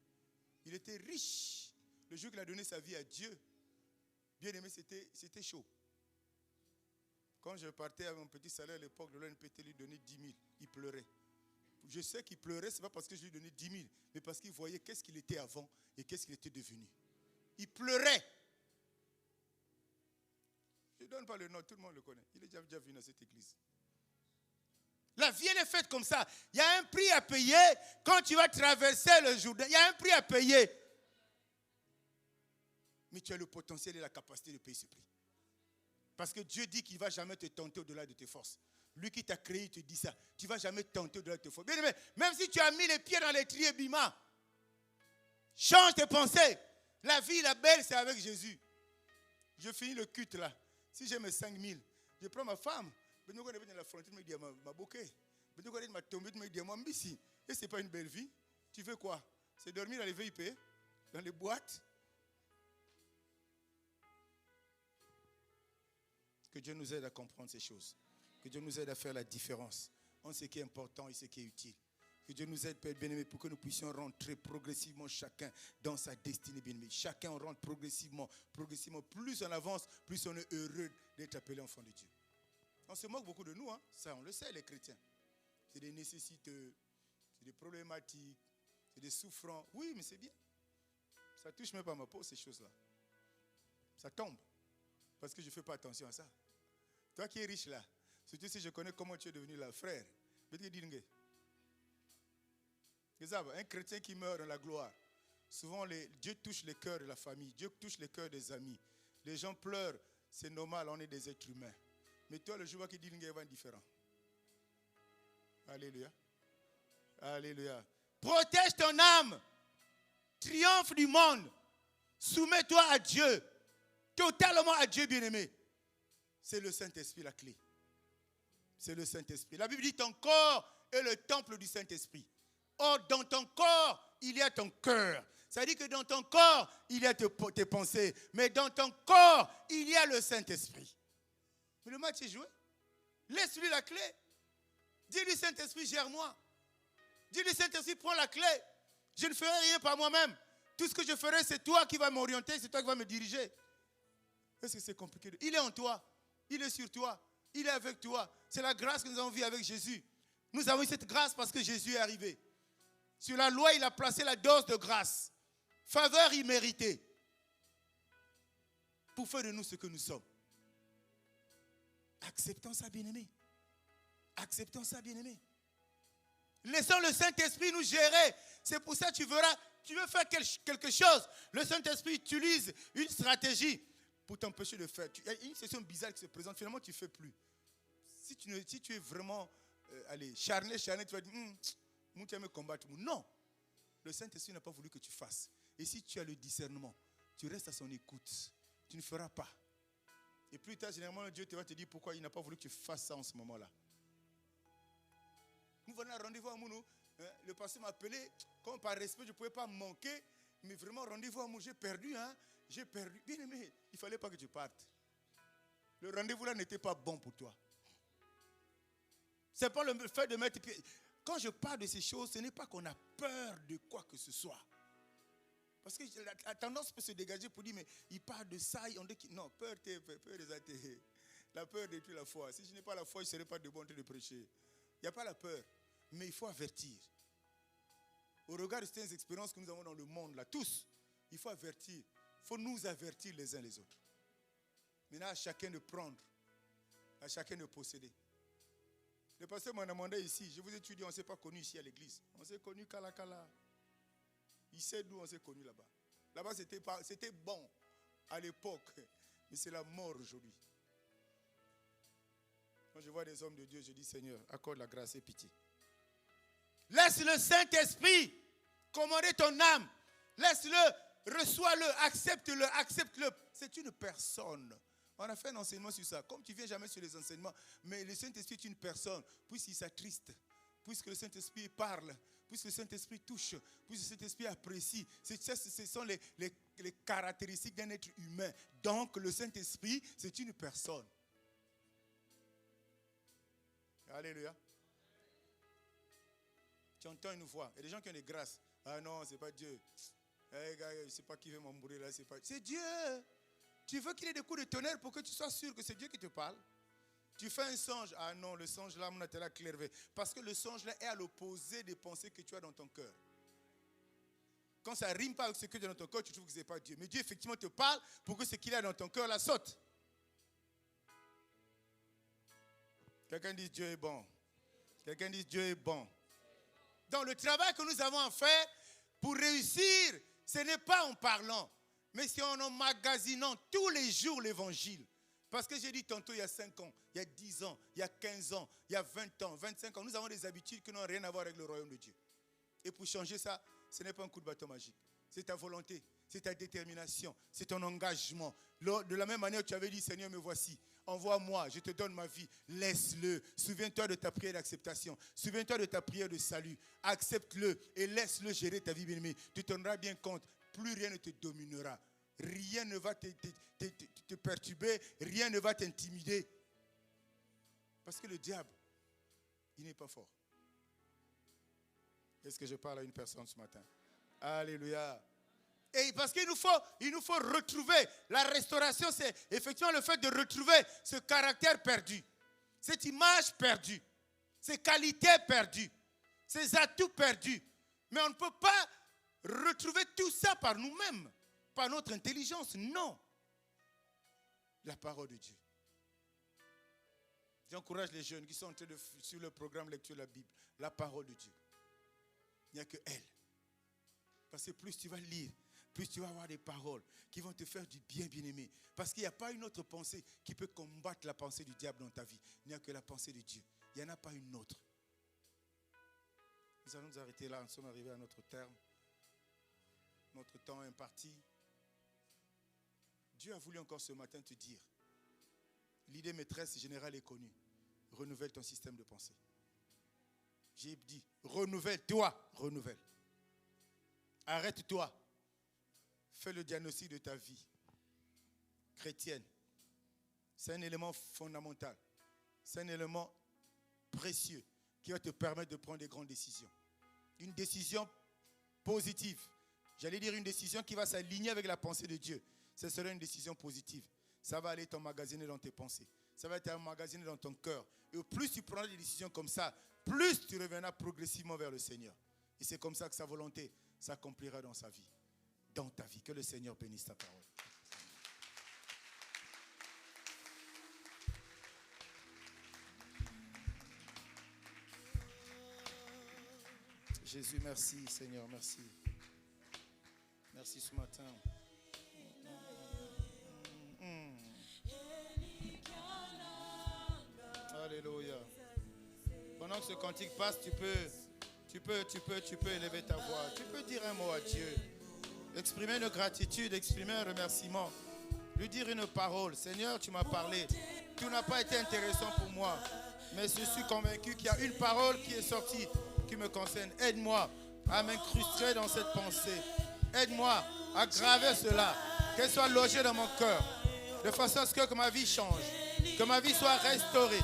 A: Il était riche. Le jour qu'il a donné sa vie à Dieu, bien aimé, c'était chaud. Quand je partais avec mon petit salaire à l'époque, le LNPT lui donnait 10 000. Il pleurait. Je sais qu'il pleurait, ce n'est pas parce que je lui donnais 10 000, mais parce qu'il voyait qu'est-ce qu'il était avant et qu'est-ce qu'il était devenu. Il pleurait. Je ne donne pas le nom, tout le monde le connaît. Il est déjà venu dans cette église. La vie, elle est faite comme ça. Il y a un prix à payer quand tu vas traverser le Jourdain. Il y a un prix à payer. Mais tu as le potentiel et la capacité de payer ce prix. Parce que Dieu dit qu'il ne va jamais te tenter au-delà de tes forces. Lui qui t'a créé, il te dit ça. Tu ne vas jamais tenter au-delà de tes forces. Bien aimé, même si tu as mis les pieds dans l'étrier Bima, change tes pensées. La vie, la belle, c'est avec Jésus. Je finis le culte là. Si j'ai mes 5 000, je prends ma femme. Et ce n'est pas une belle vie. Tu veux quoi? C'est dormir dans les VIP, dans les boîtes. Que Dieu nous aide à comprendre ces choses. Que Dieu nous aide à faire la différence entre ce qui est important et ce qui est utile. Que Dieu nous aide, Père bien-aimé, pour que nous puissions rentrer progressivement chacun dans sa destinée bien-aimée. Chacun rentre progressivement. Plus on avance, plus on est heureux d'être appelé enfant de Dieu. On se moque beaucoup de nous, hein? Ça on le sait les chrétiens. C'est des nécessiteux, c'est des problématiques, c'est des souffrants. Oui, mais c'est bien. Ça touche même pas ma peau, ces choses-là. Ça tombe. Parce que je ne fais pas attention à ça. Toi qui es riche là, surtout si je connais comment tu es devenu là, frère. Un chrétien qui meurt dans la gloire, souvent Dieu touche les cœurs de la famille, Dieu touche les cœurs des amis. Les gens pleurent, c'est normal, on est des êtres humains. Mais toi, le jour qui dit qu'il va être différent. Alléluia. Alléluia. Protège ton âme. Triomphe du monde. Soumets-toi à Dieu. Totalement à Dieu, bien-aimé. C'est le Saint-Esprit la clé. C'est le Saint-Esprit. La Bible dit ton corps est le temple du Saint-Esprit. Or, dans ton corps, il y a ton cœur. Ça dit que dans ton corps, il y a tes pensées. Mais dans ton corps, il y a le Saint-Esprit. Mais le match est joué. Laisse-lui la clé. Dis-lui, Saint-Esprit, gère-moi. Dis-lui, Saint-Esprit, prends la clé. Je ne ferai rien par moi-même. tout ce que je ferai, c'est toi qui vas m'orienter, c'est toi qui vas me diriger. Est-ce que c'est compliqué? Il est en toi, il est sur toi, il est avec toi. C'est la grâce que nous avons vue avec Jésus. Nous avons eu cette grâce parce que Jésus est arrivé. Sur la loi, il a placé la dose de grâce. Faveur imméritée. Pour faire de nous ce que nous sommes. Acceptons ça, bien-aimé. Acceptons ça, bien-aimé. Laissons le Saint-Esprit nous gérer. C'est pour ça que tu verras, tu veux faire quelque chose. Le Saint-Esprit utilise une stratégie pour t'empêcher de faire. Il y a une situation bizarre qui se présente. Finalement, tu ne fais plus. Si tu es vraiment charné, tu vas dire, moi, tu vas me combattre. Non. Le Saint-Esprit n'a pas voulu que tu fasses. Et si tu as le discernement, tu restes à son écoute. Tu ne feras pas. Et plus tard, généralement, Dieu va te dire pourquoi il n'a pas voulu que tu fasses ça en ce moment-là. Nous venons à rendez-vous à Mounou. Le pasteur m'a appelé. Comme par respect, je ne pouvais pas manquer. Mais vraiment, rendez-vous à Mounou, j'ai perdu. J'ai perdu. Bien aimé, il ne fallait pas que tu partes. Le rendez-vous là n'était pas bon pour toi. Ce n'est pas le fait de mettre pied. Quand je parle de ces choses, ce n'est pas qu'on a peur de quoi que ce soit. Parce que la tendance peut se dégager pour dire, mais il parle de ça, on dit que non, peur des athées. La peur détruit la foi. Si je n'ai pas la foi, je ne serai pas de bon temps de prêcher. Il n'y a pas la peur, mais il faut avertir. Au regard de ces expériences que nous avons dans le monde, là, tous, il faut avertir. Il faut nous avertir les uns les autres. Maintenant, à chacun de prendre, à chacun de posséder. Le pasteur m'a demandé ici, je vous ai dit, on ne s'est pas connus ici à l'église. On s'est connus Kala. Il sait d'où on s'est connus là-bas. Là-bas, c'était bon à l'époque, mais c'est la mort aujourd'hui. Quand je vois des hommes de Dieu, je dis, Seigneur, accorde la grâce et pitié. Laisse le Saint-Esprit commander ton âme. Laisse-le, reçois-le, accepte-le. C'est une personne. On a fait un enseignement sur ça. Comme tu ne viens jamais sur les enseignements, mais le Saint-Esprit est une personne, puisqu'il s'attriste, puisque le Saint-Esprit parle, puisque le Saint-Esprit touche, puisque le Saint-Esprit apprécie. Ce sont les caractéristiques d'un être humain. Donc, le Saint-Esprit, c'est une personne. Alléluia. Tu entends une voix. Il y a des gens qui ont des grâces. Ah non, ce n'est pas Dieu. Hey, gars, je ne sais pas qui veut m'embrouiller là. C'est Dieu. Tu veux qu'il ait des coups de tonnerre pour que tu sois sûr que c'est Dieu qui te parle. Tu fais un songe. Ah non, le songe là, on a été là clairvé. Parce que le songe là est à l'opposé des pensées que tu as dans ton cœur. Quand ça ne rime pas avec ce que tu as dans ton cœur, tu trouves que ce n'est pas Dieu. Mais Dieu effectivement te parle pour que ce qu'il a dans ton cœur la saute. Quelqu'un dit Dieu est bon. Quelqu'un dit Dieu est bon. Donc le travail que nous avons à faire pour réussir, ce n'est pas en parlant, mais c'est en emmagasinant tous les jours l'évangile. Parce que j'ai dit tantôt, il y a 5 ans, il y a 10 ans, il y a 15 ans, il y a 20 ans, 25 ans, nous avons des habitudes qui n'ont rien à voir avec le royaume de Dieu. Et pour changer ça, ce n'est pas un coup de bâton magique. C'est ta volonté, c'est ta détermination, c'est ton engagement. De la même manière que tu avais dit, Seigneur, me voici. Envoie-moi, je te donne ma vie, laisse-le. Souviens-toi de ta prière d'acceptation. Souviens-toi de ta prière de salut. Accepte-le et laisse-le gérer ta vie bien-aimée. Tu te rendras bien compte, plus rien ne te dominera. Rien ne va te perturber, rien ne va t'intimider. Parce que le diable, il n'est pas fort. Est-ce que je parle à une personne ce matin? Alléluia. Et parce qu'il nous faut retrouver la restauration, c'est effectivement le fait de retrouver ce caractère perdu, cette image perdue, ces qualités perdues, ces atouts perdus. Mais on ne peut pas retrouver tout ça par nous-mêmes, par notre intelligence, non. La parole de Dieu. J'encourage les jeunes qui sont en train de suivre le programme lecture de la Bible, la parole de Dieu. Il n'y a que elle. Parce que plus tu vas lire, plus tu vas avoir des paroles qui vont te faire du bien, bien-aimé. Parce qu'il n'y a pas une autre pensée qui peut combattre la pensée du diable dans ta vie. Il n'y a que la pensée de Dieu. Il n'y en a pas une autre. Nous allons nous arrêter là. Nous sommes arrivés à notre terme. Notre temps est imparti. Dieu a voulu encore ce matin te dire, l'idée maîtresse générale est connue. Renouvelle ton système de pensée. J'ai dit, renouvelle-toi, renouvelle. Arrête-toi. Fais le diagnostic de ta vie chrétienne. C'est un élément fondamental. C'est un élément précieux qui va te permettre de prendre des grandes décisions. Une décision positive J'allais dire une décision qui va s'aligner avec la pensée de Dieu. Ce serait une décision positive. Ça va aller t'emmagasiner dans tes pensées. Ça va t'emmagasiner dans ton cœur. Et au plus tu prendras des décisions comme ça, plus tu reviendras progressivement vers le Seigneur. Et c'est comme ça que sa volonté s'accomplira dans sa vie. Dans ta vie. Que le Seigneur bénisse ta parole. Jésus, merci Seigneur, merci. Merci ce matin. Alléluia. Pendant que ce cantique passe, tu peux élever ta voix. Tu peux dire un mot à Dieu. Exprimer une gratitude, exprimer un remerciement. Lui dire une parole. Seigneur, tu m'as parlé. Tout n'a pas été intéressant pour moi. Mais je suis convaincu qu'il y a une parole qui est sortie qui me concerne. Aide-moi à m'incruster dans cette pensée. Aide-moi à graver cela. Qu'elle soit logée dans mon cœur. De façon à ce que ma vie change. Que ma vie soit restaurée.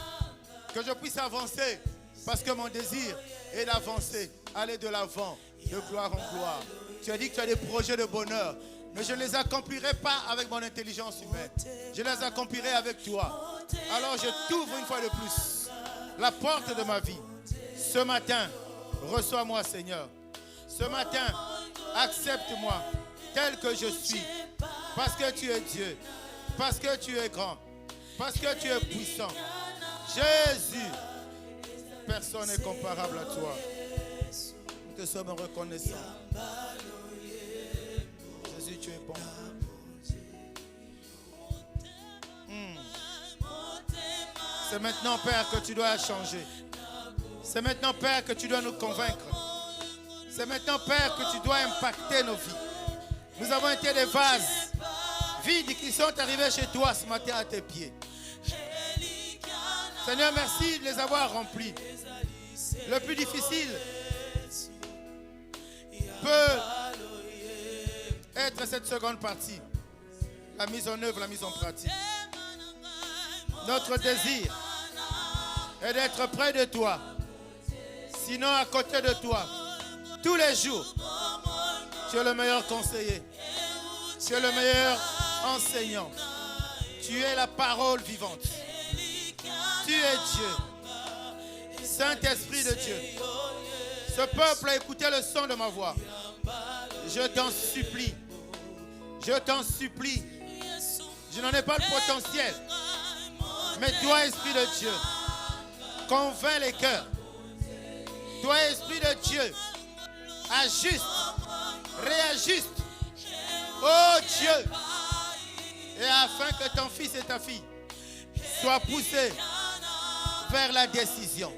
A: Que je puisse avancer. Parce que mon désir est d'avancer. Aller de l'avant. De gloire en gloire. Tu as dit que tu as des projets de bonheur. Mais je ne les accomplirai pas avec mon intelligence humaine. Je les accomplirai avec toi. Alors je t'ouvre une fois de plus la porte de ma vie. Ce matin, reçois-moi Seigneur. Ce matin, accepte-moi tel que je suis. Parce que tu es Dieu. Parce que tu es grand. Parce que tu es puissant. Jésus, personne n'est comparable à toi. Nous te sommes reconnaissants. Jésus, tu es bon. C'est maintenant, Père, que tu dois changer. C'est maintenant, Père, que tu dois nous convaincre. C'est maintenant, Père, que tu dois impacter nos vies. Nous avons été des vases vides qui sont arrivés chez toi ce matin à tes pieds. Seigneur, merci de les avoir remplis. Le plus difficile peut être cette seconde partie. La mise en œuvre, la mise en pratique. Notre désir est d'être près de toi. Sinon à côté de toi. Tous les jours. Tu es le meilleur conseiller. Tu es le meilleur enseignant. Tu es la parole vivante. Tu es Dieu. Saint-Esprit de Dieu. Ce peuple a écouté le son de ma voix. Je t'en supplie. Je t'en supplie. Je n'en ai pas le potentiel. Mais toi, Esprit de Dieu, convainc les cœurs. Toi, Esprit de Dieu, ajuste, réajuste. Oh Dieu. Et afin que ton fils et ta fille soient poussés vers la décision.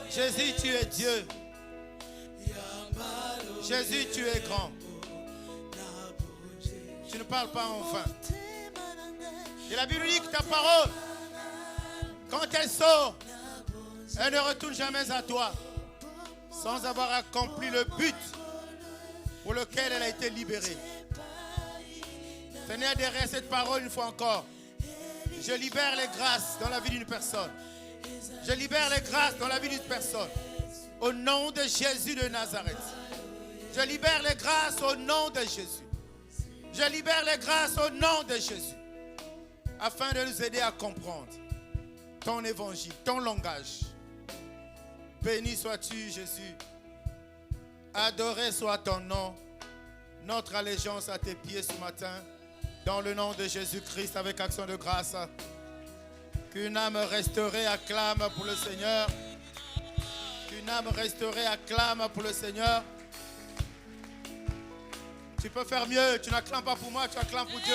A: Jésus, tu es Dieu. Jésus, tu es grand. Tu ne parles pas en vain. Et la Bible dit que ta parole, quand elle sort, elle ne retourne jamais à toi sans avoir accompli le but pour lequel elle a été libérée. Seigneur, derrière cette parole, une fois encore, je libère les grâces dans la vie d'une personne. Je libère les grâces dans la vie d'une personne. Au nom de Jésus de Nazareth. Je libère les grâces au nom de Jésus. Je libère les grâces au nom de Jésus. Afin de nous aider à comprendre ton évangile, ton langage. Béni sois-tu, Jésus. Adoré soit ton nom. Notre allégeance à tes pieds ce matin. Dans le nom de Jésus-Christ, avec action de grâce. Qu'une âme restaurée acclame pour le Seigneur. Qu'une âme restaurée acclame pour le Seigneur. Tu peux faire mieux. Tu n'acclames pas pour moi, tu acclames pour Dieu.